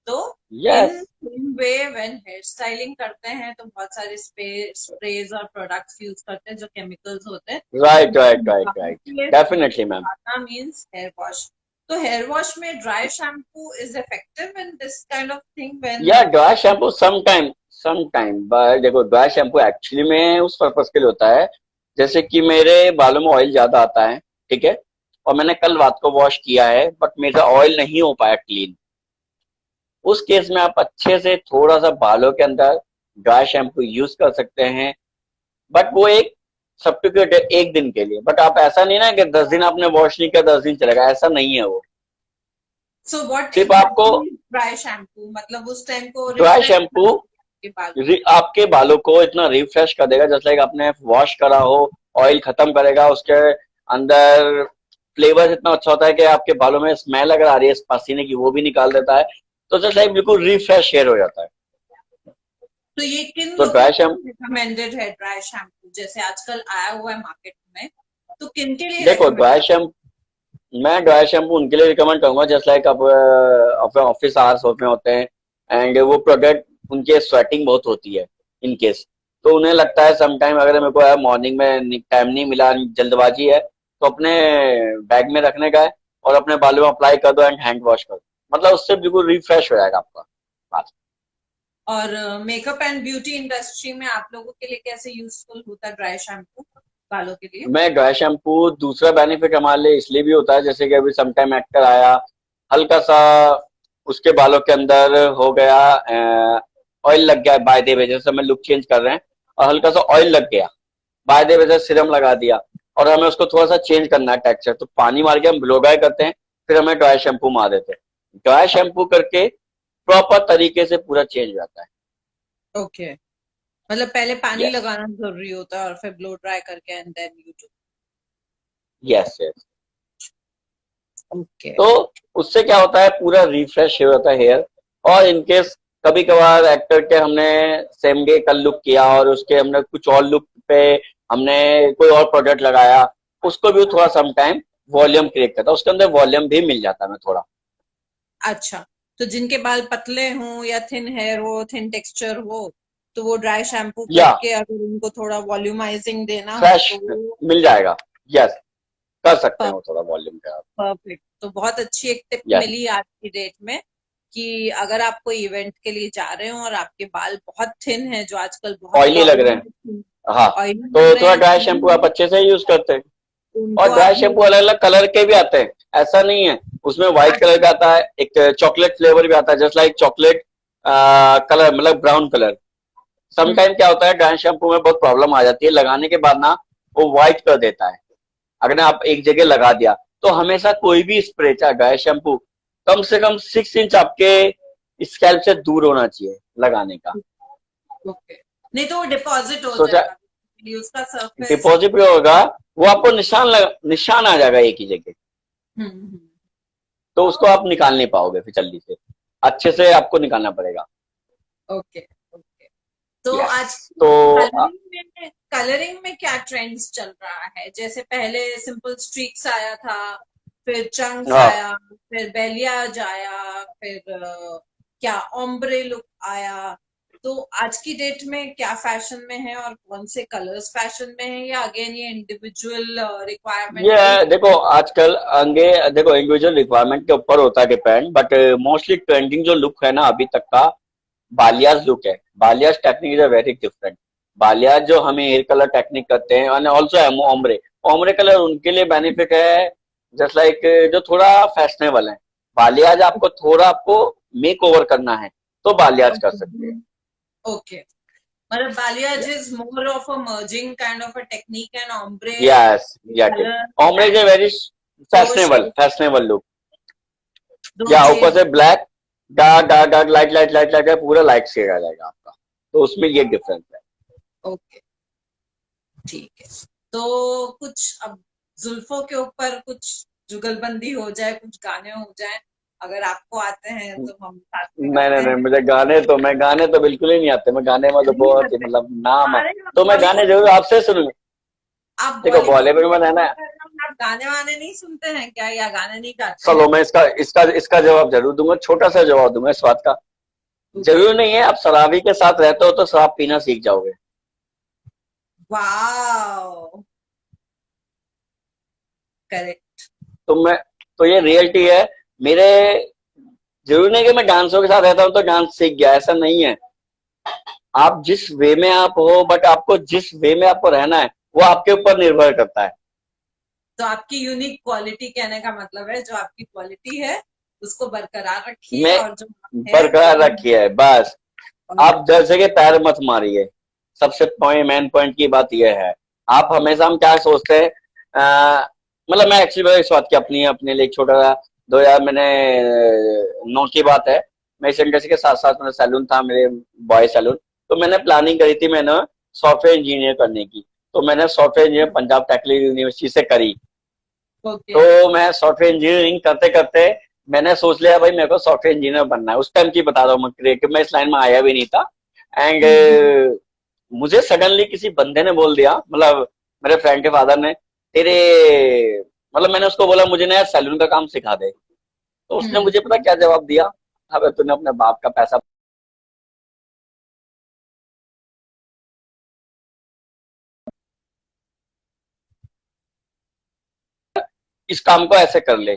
तो in yes, in way when hair styling करते हैं तो बहुत सारे स्प्रेज और प्रोडक्ट्स यूज करते हैं जो केमिकल्स होते हैं। Right right right right, definitely ma'am. Means hair wash. तो हेयर वॉश में dry shampoo is effective in this kind of thing when. या ड्राई शैम्पू सम टाइम देखो, ड्राई शैम्पू एक्चुअली में उस पर्पज के लिए होता है, जैसे कि मेरे बालों में ऑयल ज्यादा आता है, ठीक है, और मैंने कल रात को वॉश किया है बट मेरा ऑयल नहीं हो पाया क्लीन। उस केस में आप अच्छे से थोड़ा सा बालों के अंदर ड्राई शैम्पू यूज कर सकते हैं, बट वो एक सब्स्टिट्यूट है एक दिन के लिए। बट आप ऐसा नहीं ना कि 10 दिन आपने वॉश नहीं किया 10 दिन चलेगा, ऐसा नहीं है वो। सो व्हाट सिर्फ आपको एग्जैक्टली ड्राई शैम्पू, मतलब उस टाइम को ड्राई रिफ्रेश शैम्पू के बाल। आपके बालों को इतना रिफ्रेश कर देगा, जैसे लाइक आपने वॉश करा हो, ऑयल खत्म करेगा, उसके अंदर फ्लेवर इतना अच्छा होता है कि आपके बालों में स्मेल अगर आ रही है पसीने की वो भी निकाल देता है, तो जैसे लाइक बिल्कुल रिफ्रेश हेयर हो जाता है। तो ये किन तो लोगों ड्राई को शैम्पू, रिकमेंडेड है ड्राई शैम्पू, जैसे आजकल आया हुआ है मार्केट में, तो किन के लिए देखो रेकमेंड। ड्राई शैम्पू, मैं ड्राई शैम्पू उनके लिए रिकमेंड करूंगा जस्ट लाइक अब अपने ऑफिस आवर्स में होते हैं, एंड वो प्रोडक्ट उनके स्वेटिंग बहुत होती है इन केस, तो उन्हें लगता है समटाइम अगर मेरे को मॉर्निंग में टाइम नहीं मिला, जल्दबाजी है, तो अपने बैग में रखने का है और अपने बालों में अप्लाई कर दो एंड हैंड वॉश कर दो, मतलब उससे बिल्कुल रिफ्रेश हो जाएगा आपका बाल। और मेकअप एंड ब्यूटी इंडस्ट्री में आप लोगों के लिए कैसे यूजफुल होता है ड्राई शैम्पू बालों के लिए। मैं ड्राई शैम्पू दूसरा बेनिफिट हमारे लिए इसलिए भी होता है, जैसे कि अभी समटाइम एक्टर आया, हल्का सा उसके बालों के अंदर हो गया, ऑयल लग गया बाय द वे, जैसे हमें लुक चेंज कर रहे हैं और हल्का सा ऑयल लग गया, बाय द वे सीरम लगा दिया और हमें उसको थोड़ा सा चेंज करना है टेक्सचर, तो पानी मार के हम ब्लो ड्राई करते हैं, फिर हमें ड्राई शैम्पू मार देते हैं। ड्राई शैम्पू करके प्रॉपर तरीके से पूरा चेंज हो जाता है। ओके। मतलब पहले पानी यस लगाना जरूरी होता है और फिर ब्लो ड्राई करके and then you do. Yes yes. Okay. तो उससे क्या होता है, पूरा रिफ्रेश हो जाता है हेयर। और इनकेस कभी कभार एक्टर के हमने सेम डे कल लुक किया और उसके हमने कुछ और लुक पे हमने कोई और प्रोडक्ट लगाया, उसको भी थोड़ा सम टाइम वॉल्यूम क्रिएट करता है, उसके अंदर वॉल्यूम भी मिल जाता है हमें थोड़ा। अच्छा। तो जिनके बाल पतले हों या थिन हेयर हो, थिन टेक्सचर हो, तो वो ड्राई शैम्पू या करके अगर उनको थोड़ा वॉल्यूमाइजिंग देना हो फ्रेश तो वो। मिल जाएगा, यस, कर सकते हैं वो थोड़ा वॉल्यूम का। परफेक्ट। तो बहुत अच्छी एक टिप यस, मिली आज की डेट में कि अगर आप कोई इवेंट के लिए जा रहे हो और आपके बाल बहुत थिन है, जो आजकल बहुत ऑयली लग रहे प्रॉब्लम, हैं, हाँ, ऑयली तो लग रहे थोड़ा हैं, ड्राई शैम्पू आप अच्छे से यूज करते हैं। उनको और आप ड्राई शैम्पू अलग अलग कलर के भी आते हैं, ऐसा नहीं है, उसमें व्हाइट कलर का आता है, एक चॉकलेट फ्लेवर भी आता है, जस्ट लाइक चॉकलेट कलर, मतलब ब्राउन कलर। समटाइम क्या होता है, ड्राई शैम्पू में बहुत प्रॉब्लम आ जाती है, लगाने के बाद ना वो व्हाइट कर देता है, अगर आप एक जगह लगा दिया। तो हमेशा कोई भी स्प्रे चाहे ड्राई शैम्पू कम से कम 6 इंच आपके स्कैल्प से दूर होना चाहिए लगाने का। ओके। नहीं तो वो डिपॉजिट हो सोचा, जाएगा। एग्जैक्टली उसका सरफेस। डिपॉजिट भी होगा, वो आपको निशान आ जाएगा एक ही जगह, हम्म। तो उसको आप निकाल नहीं पाओगे फिर जल्दी से, अच्छे से आपको निकालना पड़ेगा। Okay okay. तो यस। आज तो कलरिंग में क्या ट्रेंड्स चल रहा है? जैसे पहले सिंपल स्ट्रीक्स आया था, फिर चंक्स हाँ, आया, फिर बेलियाज आया, फिर क्या ओम्ब्रे लुक आया। तो आज की डेट में क्या फैशन में है और कौन से कलर्स फैशन में है, या अगेन ये इंडिविजुअल रिक्वायरमेंट पे ही? ये देखो आजकल अंगे देखो इंडिविजुअल रिक्वायरमेंट के ऊपर होता है डिपेंड, बट मोस्टली ट्रेंडिंग जो लुक है ना अभी तक का, बालियाज लुक है। Balayage technique is a very different. Balayage जो हमें हेयर कलर टेक्निक करते हैं, and also ombre, ombre colour उनके लिए बेनिफिट है जस्ट लाइक जो थोड़ा फैशनेबल है। बालियाज आपको थोड़ा आपको मेक ओवर करना है तो बालियाज कर सकते हैं। ओके, मतलब balayage yes, is more of a merging kind of a technique, and ombre yes, exactly. Colour ombre is and a very though fashionable shade, fashionable look. दो या ऊपर शेड। से black, dark dark dark light light light light पूरा light shade आ जाएगा आपका, तो उसमें ये डिफरेंस है। ओके, ठीक है। तो कुछ अब जुल्फों के ऊपर कुछ जुगलबंदी हो जाए, कुछ गाने हो जाए, अगर आपको आते हैं तो हम साथ में नहीं नहीं गाते नहीं, हैं। मैं गाने तो बिल्कुल ही नहीं आते, मैं गाने में तो नहीं बहुत ही आते? मतलब नाम है। अरे आप तो मैं गाने बॉलीवुड जरूर आपसे सुनूंगा। आप देखो बॉलीवुड बॉलीवुड में में रहना काम है। कर रहे हो, आप गाने वाने नहीं सुनते हैं क्या, या गाने नहीं गाते चलो हैं? मैं इसका इसका इसका जवाब जरूर दूंगा, छोटा सा जवाब दूंगा इस बात का। ओके। जरूर नहीं है, आप शराबी के साथ रहते हो तो शराब पीना सीख जाओगे। वाह, करेक्ट। तो मैं तो ये रियलिटी है मेरे। जरूर नहीं कि मैं डांसों के साथ रहता हूँ तो डांस सीख गया, ऐसा नहीं है। आप जिस वे में आप हो, बट आपको जिस वे में आपको रहना है वो आपके ऊपर निर्भर करता है। तो आपकी यूनिक क्वालिटी कहने का मतलब है, जो आपकी क्वालिटी है उसको बरकरार रखिए, मैं और जो है वो बरकरार रखी है बस। और आप जल से के पैर मत मारिए, सबसे मेन पॉइंट की बात यह है। आप हमेशा हम क्या सोचते हैं, मतलब मैं एक्चुअली इस बात की अपनी अपने लिए एक छोटा सा 2000 मैंने 9 की बात है। मैं इस इंडस्ट्री के साथ साथ मेरा सैलून था, मेरे बॉय सैलून। तो मैंने प्लानिंग करी थी, मैंने सॉफ्टवेयर इंजीनियर करने की। तो मैंने software engineer Punjab technical university से करी। ओके। तो मैं सॉफ्टवेयर इंजीनियरिंग करते करते मैंने सोच लिया भाई मेरे को सॉफ्टवेयर इंजीनियर बनना है। उस टाइम की बता रहा हूँ मैं, क्रिएटिव में इस लाइन में आया भी नहीं था। एंड हम्म। मुझे सडनली किसी बंदे ने बोल दिया, मतलब मेरे फ्रेंड के फादर ने, तेरे मतलब मैंने उसको बोला मुझे ना यार सैलून का काम सिखा दे। तो उसने हम्म। मुझे पता क्या जवाब दिया, अबे तूने अपने बाप का पैसा, इस काम को ऐसे कर ले।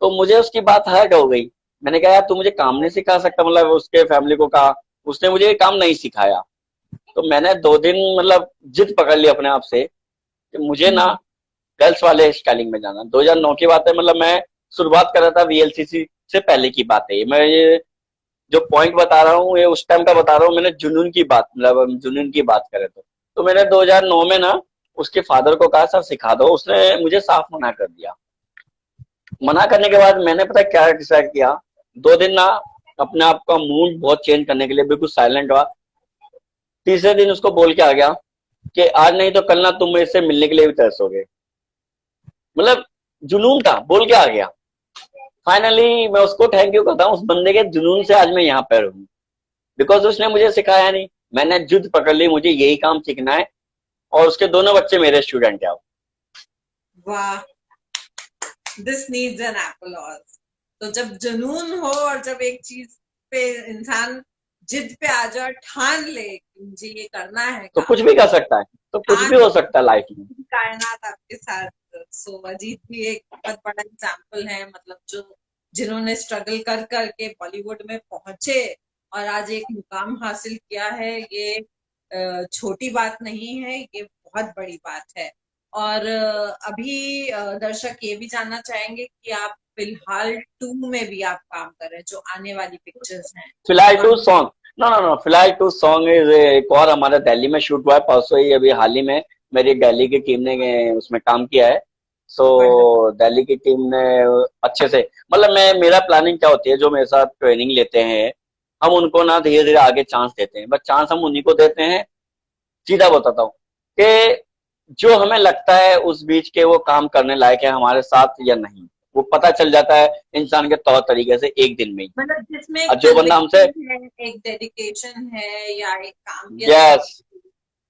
तो मुझे उसकी बात हर्ट हो गई। मैंने कहा यार तू मुझे काम नहीं सिखा सकता, मतलब उसके फैमिली को कहा। उसने मुझे ये काम नहीं सिखाया। तो मैंने 2 दिन मतलब जिद पकड़ ली अपने आप से कि मुझे ना हम्म। गर्ल्स वाले स्टाइलिंग में जाना। 2009 की बात है, मतलब मैं शुरुआत कर रहा था वीएलसीसी से पहले की बात है ये। मैं ये जो पॉइंट बता रहा हूँ ये उस टाइम का बता रहा हूँ, मैंने जुनून की बात, मतलब हम जुनून की बात करें तो मैंने 2009 में ना उसके फादर को कहा सर सिखा दो। उसने मुझे साफ मना कर दिया। मना करने के बाद मैंने पता क्या डिसाइड किया, 2 दिन ना अपने आप का मूड बहुत चेंज करने के लिए बिल्कुल साइलेंट हुआ। तीसरे दिन उसको बोल के आ गया कि आज नहीं तो कल ना तुम मेरे से मिलने के लिए भी तरसोगे। मतलब जुनून था, बोल के आ गया। फाइनली मैं उसको थैंक यू करता हूँ, उस बंदे के जुनून से आज मैं यहाँ पर हूँ। बिकॉज उसने मुझे सिखाया नहीं, मैंने जिद पकड़ ली मुझे यही काम सीखना है। और उसके दोनों बच्चे मेरे स्टूडेंट हैं। वाह, दिस नीड्स एन एप्लॉज। तो जब जुनून हो और जब एक चीज पे इंसान जिद पे आ जाए, ठान ले कि मुझे ये करना है तो काम, कुछ भी कर सकता है, तो कुछ ठान भी हो सकता है लाइफ में। कायनात आपके साथ। सो अजीत भी एक बहुत बड़ा एग्जाम्पल है, मतलब जो जिन्होंने स्ट्रगल कर करके बॉलीवुड में पहुंचे और आज एक मुकाम हासिल किया है, ये छोटी बात नहीं है, ये बहुत बड़ी बात है। और अभी दर्शक ये भी जानना चाहेंगे कि आप फिलहाल 2 में भी आप काम कर रहे हैं, जो आने वाली पिक्चर्स हैं। फिलहाल टू कौन? सॉन्ग, नो नो नो, फिलहाल टू सॉन्ग इज एक और हमारे दिल्ली में शूट हुआ है परसों ही, अभी हाल ही में मेरी दिल्ली की टीम ने उसमें काम किया है। So wonderful. दिल्ली की टीम ने अच्छे से, मतलब मैं मेरा प्लानिंग क्या होती है, जो मेरे साथ ट्रेनिंग लेते हैं हम उनको ना धीरे धीरे आगे चांस देते हैं, बस चांस हम उन्हीं को देते हैं। सीधा बताता हूँ कि जो हमें लगता है उस बीच के वो काम करने लायक है हमारे साथ या नहीं, वो पता चल जाता है इंसान के तौर तरीके से एक दिन में ही। मतलब जिसमें और जो बंदा हमसे कन्विक्शन है, एक डेडिकेशन है, या एक काम के यस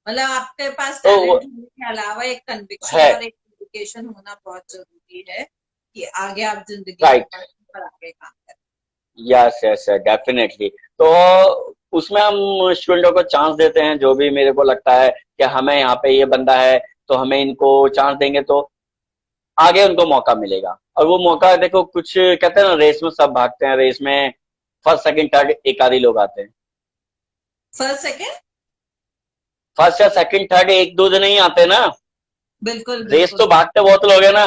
मतलब आपके पास तो टैलेंट होने के अलावा एक कन्विक्शन है और एक डेडिकेशन होना बहुत जरूरी है कि आगे आप जिंदगी में राइट पर आगे काम करें। Yes yes definitely. तो उसमें हम स्टूडेंटों को चांस देते हैं, जो भी मेरे को लगता है कि हमें यहाँ पे ये बंदा है तो हमें इनको चांस देंगे तो आगे उनको मौका मिलेगा। और वो मौका देखो, कुछ कहते हैं ना रेस में सब भागते हैं, रेस में फर्स्ट सेकंड थर्ड एक आध ही लोग आते हैं। फर्स्ट सेकेंड फर्स्ट या सेकंड थर्ड एक दो जने ही आते हैं ना, बिल्कुल रेस बिल्कुल तो भागते बहुत लोग है ना।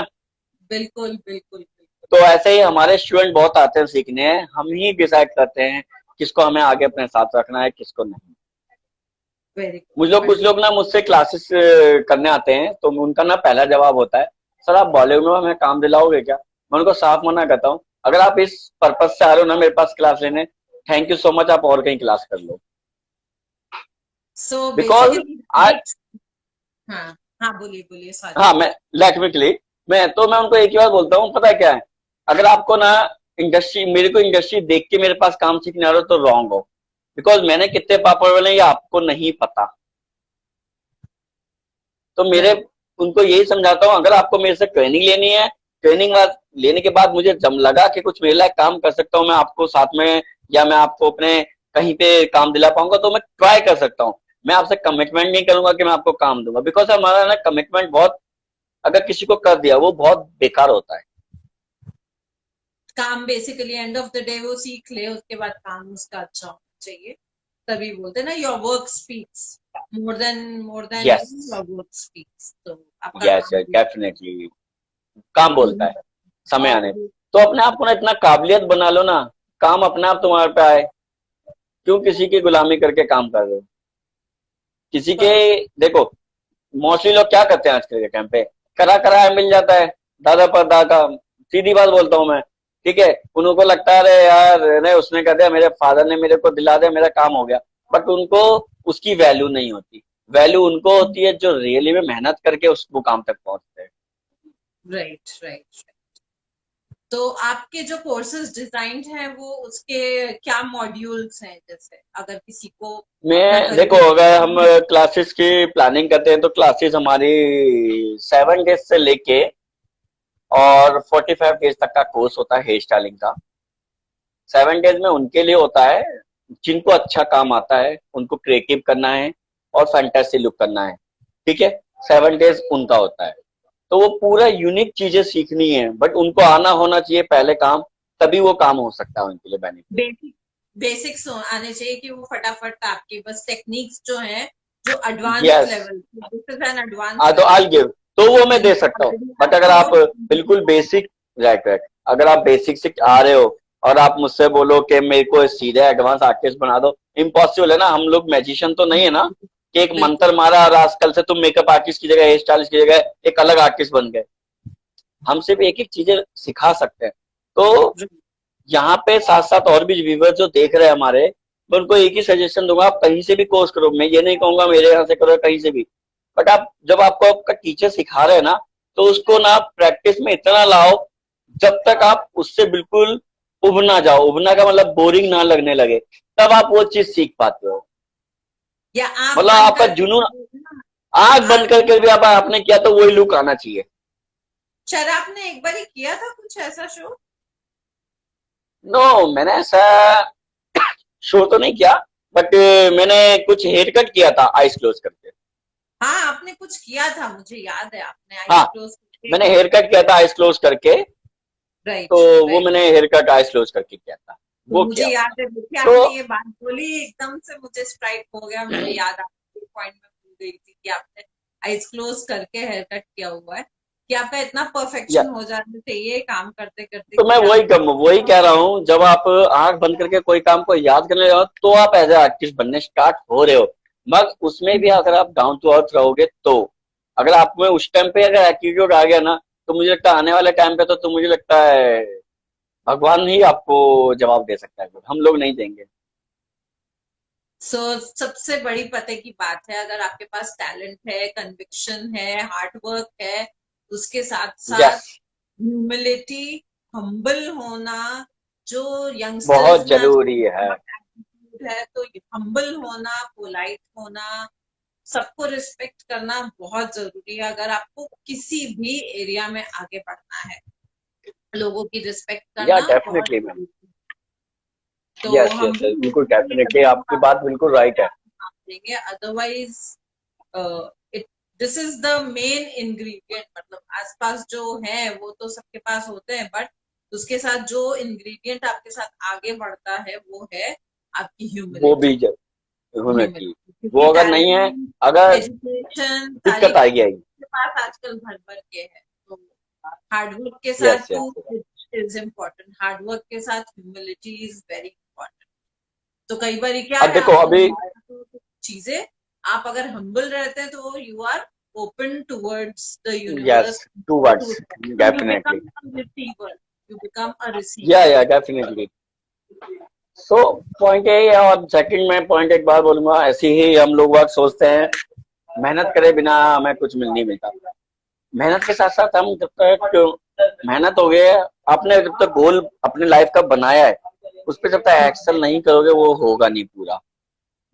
बिल्कुल बिल्कुल बिल्कुल। तो ऐसे ही हमारे स्टूडेंट बहुत आते हैं सीखने, हम ही डिसाइड करते हैं किसको हमें आगे अपने साथ रखना है किसको नहीं। वेरी मुझ लोग कुछ गुड। लोग ना मुझसे क्लासेस करने आते हैं, तो उनका ना पहला जवाब होता है, सर आप बॉलीवुड में हमें काम दिलाओगे क्या? मैं उनको साफ मना करता हूँ, अगर आप इस पर्पज से आ रहे हो ना मेरे पास क्लास लेने, थैंक यू सो मच, आप और कहीं क्लास कर लो। सो बिकॉज बेसिकली आज हाँ हाँ, बोलिए बोलिए, सॉरी। हाँ मैं लेट मी क्लियर, मैं उनको एक ही बात बोलता हूँ, पता है क्या है, अगर आपको ना इंडस्ट्री, मेरे को इंडस्ट्री देख के मेरे पास काम सीखने आ रहे हो तो रॉन्ग हो, बिकॉज मैंने कितने पापड़ वाले ये आपको नहीं पता। तो मेरे राइट। उनको यही समझाता हूँ, अगर आपको मेरे से ट्रेनिंग लेनी है, ट्रेनिंग लेने के बाद मुझे जब लगा कि कुछ मेरे लायक काम कर सकता हूँ मैं आपको साथ में, या मैं आपको अपने कहीं पे काम दिला पाऊंगा तो मैं ट्राई कर सकता हूँ। मैं आपसे कमिटमेंट नहीं करूंगा कि मैं आपको काम दूंगा, बिकॉज हमारा ना कमिटमेंट बहुत, अगर किसी को कर दिया वो बहुत बेकार होता है। काम basically end of the day वो सीख ले, उसके बाद काम उसका अच्छा होना चाहिए। तभी बोलते हैं ना, your work speaks more than yes your work speaks. तो आपका यस काम डेफिनेटली काम बोलता है समय और आने। तो अपने आप को ना इतना काबिलियत बना लो ना, काम अपने आप तुम्हारे पे आए। क्यों किसी की गुलामी करके काम कर रहे हो? किसी के, देखो मोस्टली लोग क्या करते हैं आजकल के टाइम पे, करा कराया मिल जाता है, दादा पर दादा, सीधी बात बोलता हूँ मैं, ठीक है, उनको लगता है अरे यार नहीं उसने कर दिया, मेरे फादर ने मेरे को दिला दिया, मेरा काम हो गया। बट उनको उसकी वैल्यू नहीं होती, वैल्यू उनको होती है जो रियली में मेहनत करके उस मुकाम तक पहुंचते हैं। Right right. तो आपके जो कोर्सेज डिजाइंड हैं वो उसके क्या मॉड्यूल्स हैं, जैसे अगर किसी को अपना मैं देखो, करियर। अगर हम क्लासेस की प्लानिंग करते हैं तो क्लासेस हमारी 7 डेज से लेके और 45 डेज तक का कोर्स होता है हेयर स्टाइलिंग का। 7 डेज में उनके लिए होता है जिनको अच्छा काम आता है, उनको क्रिएटिव करना है और फैंटेसी लुक करना है, ठीक है। 7 डेज उनका होता है, तो वो पूरा यूनिक चीजें सीखनी है, बट उनको आना होना चाहिए पहले काम, तभी वो काम हो सकता है उनके लिए बेनिफिट। बेसिक्स आने चाहिए कि वो फटाफट आपके बस टेक्निक्स जो हैं, जो advance yes level, this is an advance हाँ तो लेवल। आई गिव, तो वो मैं दे सकता हूँ। बट अगर आप बिल्कुल बेसिक, राइट राइट, अगर आप बेसिक से आ रहे हो और आप मुझसे बोलो कि मेरे को सीधे एडवांस आर्टिस्ट बना दो, इम्पॉसिबल है ना। हम लोग मैजिशियन तो नहीं है ना कि एक बिल्कुल। मंत्र मारा और आजकल से तुम मेकअप आर्टिस्ट की जगह हेयर स्टाइलिस्ट की जगह एक अलग आर्टिस्ट बन गए। हम सिर्फ एक एक चीजें सिखा सकते हैं। तो यहाँ पे साथ साथ और भी व्यूअर जो देख रहे हैं हमारे, मैं उनको एक ही सजेशन दूंगा, आप कहीं से भी कोर्स करो, मैं ये नहीं कहूंगा मेरे यहाँ से करो कहीं से भी, बट आप जब आपको आपका टीचर सिखा रहे हैं ना, तो उसको ना प्रैक्टिस में इतना लाओ जब तक आप उससे बिल्कुल उब ना जाओ, उबना का मतलब बोरिंग ना लगने लगे, तब आप वो चीज सीख पाते हो। या आंख मतलब बंद आपका करके जुनून, आंख बंद आंख। करके भी आप आपने किया तो वही लुक आना चाहिए। सर आपने एक बार ही किया था कुछ ऐसा शो? नो मैंने ऐसा शो तो नहीं किया, बट मैंने कुछ हेयर कट किया था आईज क्लोज करके। हाँ, आपने कुछ किया था, मुझे याद है, आपने आईज हाँ क्लोज करके। मैंने हेयर कट किया था आईज क्लोज करके, तो राइट वो राइट। मैंने हेयर कट आईज क्लोज करके किया था, तो वो मुझे किया था। याद है, देखिए तो आपने ये बात बोली एकदम से मुझे स्ट्राइक हो गया, मुझे याद आ पॉइंट में भूल गई थी कि आपने आईज क्लोज करके हेयर कट किया हुआ है, कि आपका इतना या परफेक्शन हो जाना चाहिए काम करते करते तो मैं कि आप। वही कह रहा हूँ, जब आप आंख बंद करके कोई काम को याद करने जाओ तो आप एज ए आर्टिस्ट बनने स्टार्ट हो रहे हो। मगर उसमें भी अगर आप डाउन टू अर्थ रहोगे तो, अगर आप में उस टाइम पे अगर एटीट्यूड आ गया ना, तो मुझे लगता है आने वाले टाइम पे तो मुझे लगता है भगवान ही आपको जवाब दे सकता है, हम लोग नहीं देंगे। सो सबसे बड़ी पते की बात है, अगर आपके पास टैलेंट है, कन्विक्शन है, हार्ड वर्क है, उसके साथ साथ यस, ह्यूमिलिटी, हम्बल होना, जो यंगस्टर्स बहुत में आजकल जरूरी है। बहुत एटीट्यूड है, तो हम्बल होना, पोलाइट होना, सबको रिस्पेक्ट करना बहुत जरूरी है अगर आपको किसी भी एरिया में आगे बढ़ना है। लोगों की रिस्पेक्ट या करना बहुत डेफिनेटली मैम, जरूरी है। तो यस यस हम्बल बिल्कुल होके ही डेफिनेटली अगर हम आपकी बात बिल्कुल राइट है। काम देंगे, otherwise it this is the main ingredient. मतलब आसपास जो है वो तो सबके पास होते हैं, बट उसके साथ जो इंग्रेडिएंट आपके साथ आगे बढ़ता है वो है आपकी वो ह्यूमिलिटी। भी होना चाहिए। ह्यूमिलिटी, वो क्योंकि अगर नहीं है, टैलेंट, अगर एजुकेशन सारी दिक्कत आएगी आएगी। के पास आजकल भर भर के है, तो हार्डवर्क के साथ yes to yes, is important, hard work के साथ ह्यूमिलिटी इज वेरी इम्पोर्टेंट। तो कई बार क्या अब है, देखो आपको अभी, चीजें, आप अगर हम्बल रहते हैं तो you are open towards the yes, universe, towards, so you become definitely, a receiver, you become a receiver. या डेफिनेटली। सो पॉइंट यही है। और सेकंड में पॉइंट एक बार बोलूंगा, ऐसे ही हम लोग बात सोचते हैं मेहनत करे बिना हमें कुछ मिल नहीं मिलता। मेहनत के साथ साथ हम जब तक मेहनत हो गए, आपने जब तक गोल अपने लाइफ का बनाया है, उस पर जब तक एक्शन नहीं करोगे वो होगा नहीं पूरा।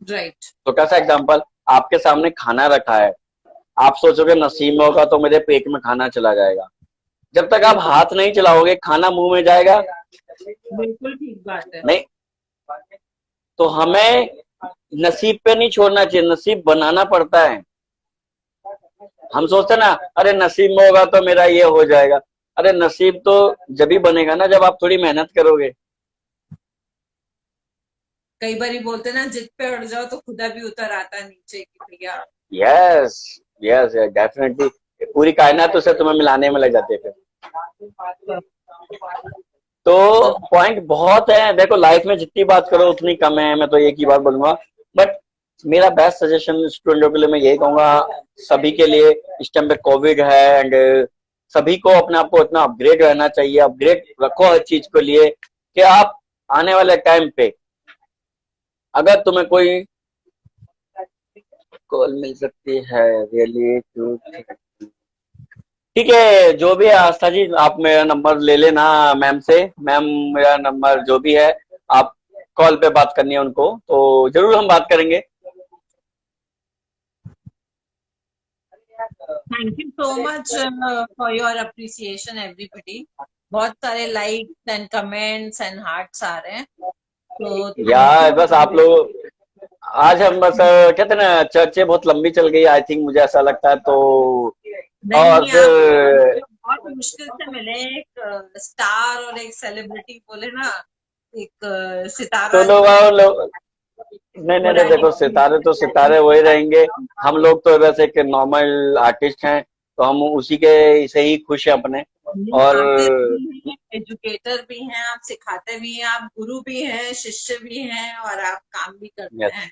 राइट। तो कैसा एग्जांपल, आपके सामने खाना रखा है, आप सोचोगे नसीब में होगा तो मेरे पेट में खाना चला जाएगा। जब तक आप बिल्कुल, हाथ नहीं चलाओगे खाना मुंह में जाएगा बिल्कुल ठीक बात है। नहीं। तो हमें नसीब पे नहीं छोड़ना चाहिए, नसीब बनाना पड़ता है। हम सोचते ना, अरे नसीब में होगा तो मेरा ये हो जाएगा। अरे नसीब तो जब ही बनेगा ना जब आप थोड़ी मेहनत करोगे। कई बार बोलते ना, जिद पे अड़ जाओ तो खुदा भी उतर आता नीचे कि भैया। यस यस डेफिनेटली, पूरी कायनात उसे तुम्हें मिलाने में लग जाती है फिर। तो तो पॉइंट बहुत है, देखो लाइफ में जितनी बात करो उतनी कम है, मैं तो एक ही बात बोलूंगा। बट मेरा बेस्ट सजेशन स्टूडेंटों के लिए मैं यही कहूंगा, सभी के लिए, इस टाइम पे कोविड है एंड सभी को अपने आप को इतना अपग्रेड रहना चाहिए, अपग्रेड रखो हर चीज के लिए कि आप आने वाले टाइम पे अगर तुम्हें कोई कॉल मिल सकती है, रियली ठीक है, जो भी है आस्था जी, आप मेरा नंबर ले लेना मैम से। मैम मेरा नंबर जो भी है, आप कॉल पे बात करनी है उनको तो जरूर हम बात करेंगे। Thank you so much for your appreciation everybody. बहुत सारे likes and comments and hearts आ रहे हैं, तो थैंक यार यू। बस आप लोग, आज हम बस कहते हैं ना चर्चे बहुत लंबी चल गई, आई थिंक, मुझे ऐसा लगता है तो। और नहीं, आप फिर बहुत मुश्किल से मिले, एक स्टार और एक सेलिब्रिटी बोले ना, एक तो सितारा जो लोग है लोग नहीं नहीं नहीं, बुराई देखो सितारे तो सितारे वही रहेंगे। हम लोग तो बस एक नॉर्मल आर्टिस्ट हैं, तो हम उसी के से ही खुश हैं अपने। और आर्टिस्ट भी हैं, एजुकेटर भी हैं, आप सिखाते भी हैं, आप गुरु भी हैं, शिष्य भी हैं, और आप काम भी करते यस, हैं।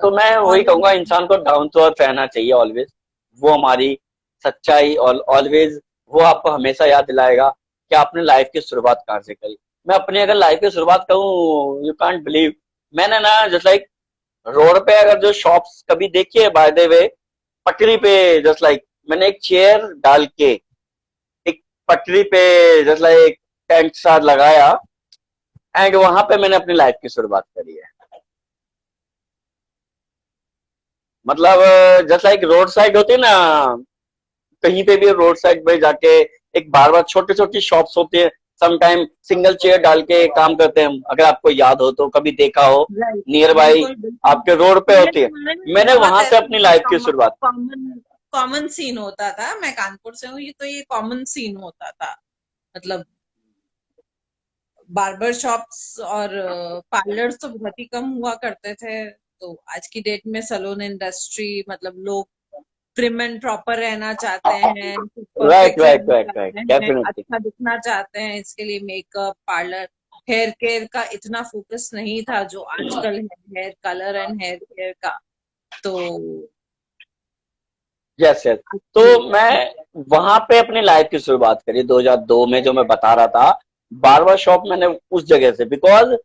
तो मैं वही और कहूंगा इंसान को डाउन टू अर्थ रहना चाहिए ऑलवेज। वो हमारी सच्चाई, और ऑलवेज वो आपको हमेशा याद दिलाएगा कि आपने लाइफ की शुरुआत कहाँ से करी। मैं अपनी अगर लाइफ की शुरुआत करूँ, यू कांट बिलीव, मैंने ना जस्ट लाइक रोड पे अगर जो शॉप्स कभी देखी है बाय द वे, पटरी पे जस्ट लाइक मैंने एक चेयर डाल के एक पटरी पे जस्ट लाइक टेंट सा लगाया, एंड वहां पे मैंने अपनी लाइफ की शुरुआत करी है। मतलब जस्ट लाइक रोड साइड होती है ना, कहीं पे भी रोड साइड पे जाके एक बार बार छोटे छोटी शॉप्स होती है, समटाइम सिंगल चेयर डाल के काम करते हैं हम, अगर आपको याद हो तो, कभी देखा हो, राइट, नियर बाई बिल्कुल बिल्कुल। आपके रोड पे सुनने होती है। सुनने में मैंने बहुत वहां से अपनी ऐसे लाइफ की शुरुआत। कॉमन कॉमन सीन होता था। मैं कानपुर से हूँ, ये तो ये कॉमन सीन होता था। मतलब बार्बर शॉप्स और पार्लर्स तो बहुत ही कम हुआ करते थे। तो आज की डेट में सैलून इंडस्ट्री, मतलब लोग प्रिम एंड प्रॉपर रहना चाहते हैं, राइट परफेक्ट राइट रहना राइट राइट, चाहते हैं, डेफिनेटली। अच्छा दिखना चाहते हैं, इसके लिए मेकअप, पार्लर, हेयर केयर का इतना फोकस नहीं था जो आजकल है, hair colour and hair care का। तो यस यस, तो मैं वहां पे अपनी लाइफ की शुरुआत करी 2002 में, जो मैं बता रहा था। बार्बर शॉप मैंने उस जगह से, बिकॉज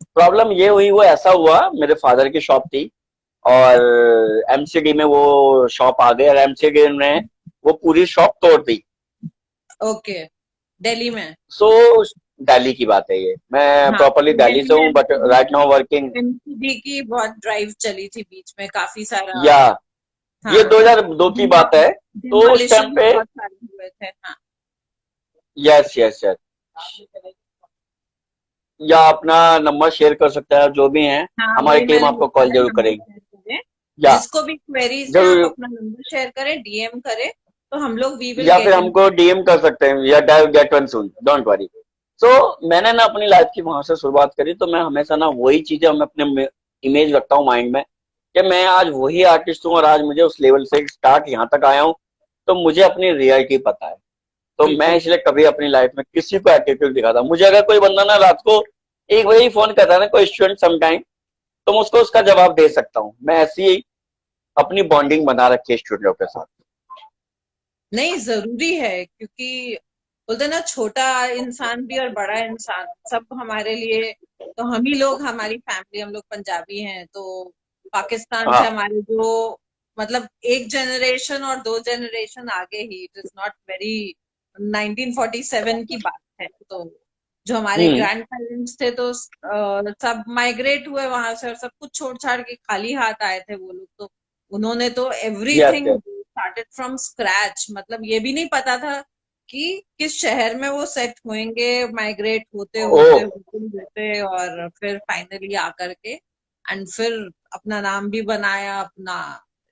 प्रॉब्लम ये हुई, वो ऐसा हुआ, मेरे फादर की शॉप थी और एमसीडी में वो शॉप आ गई और एमसीडी ने वो पूरी शॉप तोड़ दी। ओके, दिल्ली में। सो दिल्ली की बात है ये, मैं हाँ, प्रॉपरली दिल्ली दिल्ली से में हूँ but right now working. MCD की बहुत ड्राइव चली थी बीच में, काफी सारा। या ये हाँ, 2002 की बात है, तो उस टाइम डिमोलिशन पे। बहुत सारे हुए थे। हाँ, यस यस यस। या अपना नंबर शेयर कर सकता है, जो भी है हाँ, हमारी वही टीम मैंने आपको बोला कॉल ना, जरूर नंबर करेगी। शेयर करें। या जिसको भी क्वेरीज है, आप जरूर, अपना नंबर शेयर करें, डीएम करें, तो हम लोग वी विल या फिर गेट इन। हमको डीएम कर सकते हैं, या get one soon, don't worry. So मैंने ना अपनी लाइफ की वहां से शुरुआत करी, तो मैं हमेशा ना वही चीजें मैं अपने इमेज रखता हूँ माइंड में कि मैं आज वही आर्टिस्ट हूँ और आज मुझे उस लेवल से स्टार्ट यहाँ तक आया हूँ, तो मुझे अपनी रियलिटी पता है। तो मैं बिल्कुल। इसलिए कभी अपनी लाइफ में किसी को एटीट्यूड दिखाता, मुझे अगर कोई बंदा ना रात को 1 बजे ही फोन करता है ना, कोई स्टूडेंट समटाइम, तो मैं उसको उसका जवाब दे सकता हूँ। मैं ऐसी ही अपनी बॉन्डिंग बना रखी है स्टूडेंटों के साथ। नहीं, जरूरी है, क्योंकि बोलते ना, छोटा इंसान भी और बड़ा इंसान सब हमारे लिए। तो हम ही लोग, हमारी फैमिली, हम लोग पंजाबी हैं, तो पाकिस्तान से हाँ हमारे जो, मतलब एक जनरेशन और दो जनरेशन आगे ही, इट इज नॉट वेरी, 1947 की बात है। तो जो हमारे हम्म। ग्रैंड पेरेंट्स थे, तो सब माइग्रेट हुए वहां से और सब कुछ छोड़ छाड़ के खाली हाथ आए थे वो लोग। तो उन्होंने तो yes everything yes. Started from scratch. मतलब ये भी नहीं पता था कि किस शहर में वो सेट होंगे, माइग्रेट होते ओ। होते होते होते, और फिर फाइनली आकर के, एंड फिर अपना नाम भी बनाया अपना,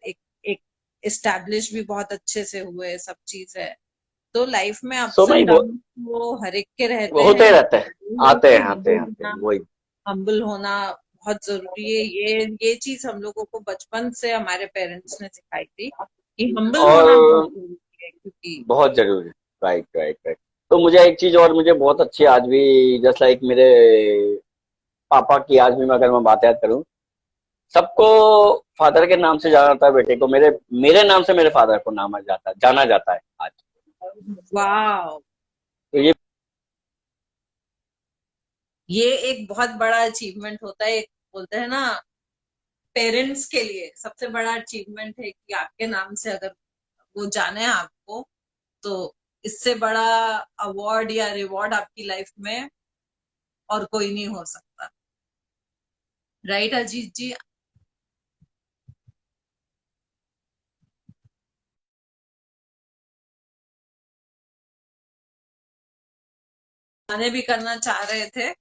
एक एक एस्टैब्लिश भी बहुत अच्छे से हुए, सब चीज है। तो लाइफ में सो अप्स मैं एंड डाउन वो हर एक के रहते वो होते हैं, ही रहता है, लेकिन आते होते हैं हैं, आते हैं आते हैं वही। हम्बल होना बहुत जरूरी है। ये चीज हम लोगों को बचपन से हमारे पेरेंट्स ने सिखाई थी कि हम्बल होना बहुत और जरूरी है, क्योंकि बहुत जरूरी। Right right right. तो मुझे एक चीज और मुझे बहुत अच्छी आज भी, जस्ट लाइक मेरे पापा की, आज भी मैं अगर मैं बात याद करूं, सबको फादर के नाम से जाना जाता है, बेटे को मेरे मेरे नाम से मेरे फादर को नाम जाना जाता है आज। वाह, तो ये ये एक बहुत बड़ा अचीवमेंट होता है। एक बोलते हैं ना, पेरेंट्स के लिए सबसे बड़ा अचीवमेंट है कि आपके नाम से अगर वो जाने आपको, तो इससे बड़ा अवार्ड या रिवॉर्ड आपकी लाइफ में और कोई नहीं हो सकता। राइट अजीत जी? गाने भी करना चाह रहे थे,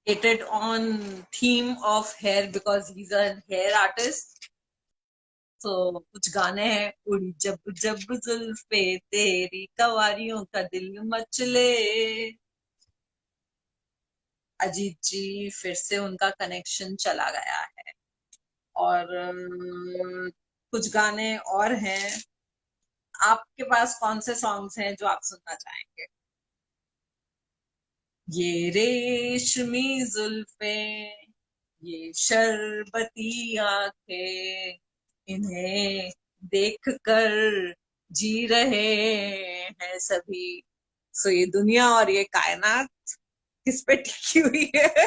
rated on theme of hair because he's a hair artist. तो कुछ गाने हैं, उड़ी जब जब जुल्फे तेरी कवारियों का दिल मचले। अजीत जी फिर से उनका कनेक्शन चला गया है। और कुछ गाने और हैं। आपके पास कौन से सॉन्ग्स हैं जो आप सुनना चाहेंगे? ये रेशमी जुल्फे, ये शरबती आंखें, इन्हें देख कर जी रहे हैं सभी। सो ये दुनिया और ये कायनात किस पे टिकी हुई है?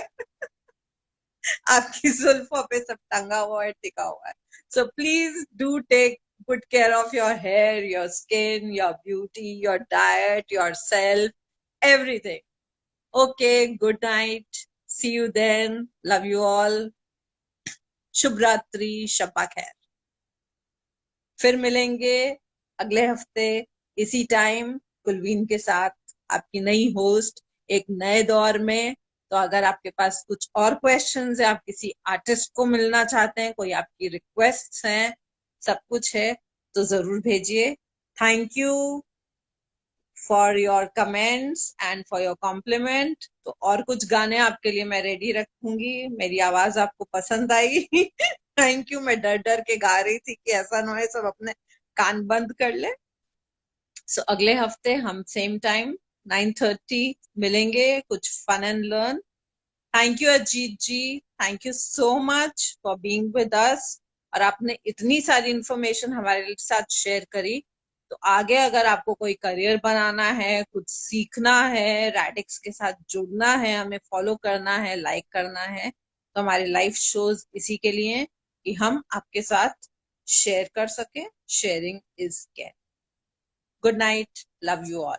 आपकी जुल्फों पे सब टंगा हुआ है, टिका हुआ है। So please do take good care of your hair, your skin, your beauty, your diet, yourself, everything. Okay, good night. See you then. Love you all. शुभ रात्रि, शब्बा खैर। फिर मिलेंगे अगले हफ्ते इसी टाइम, कुलवीन के साथ, आपकी नई होस्ट, एक नए दौर में। तो अगर आपके पास कुछ और क्वेश्चंस है, आप किसी आर्टिस्ट को मिलना चाहते हैं, कोई आपकी रिक्वेस्ट्स हैं, सब कुछ है, तो जरूर भेजिए। Thank you for your comments and for your compliment. तो और कुछ गाने आपके लिए मैं रेडी रखूंगी, मेरी आवाज आपको पसंद आई। Thank you. मैं डर डर के गा रही थी कि ऐसा ना हो सब अपने कान बंद कर ले। सो अगले हफ्ते हम सेम टाइम 9:30 मिलेंगे, कुछ fun and learn. Thank you Ajit ji, thank you so much for being with us. और आपने इतनी सारी इंफॉर्मेशन हमारे साथ शेयर करी, तो आगे अगर आपको कोई करियर बनाना है, कुछ सीखना है, रैडिक्स के साथ जुड़ना है, हमें फॉलो करना है, लाइक करना है, तो हमारे लाइव शोज इसी के लिए हैं कि हम आपके साथ शेयर कर सके। Sharing is care. Good night, love you all.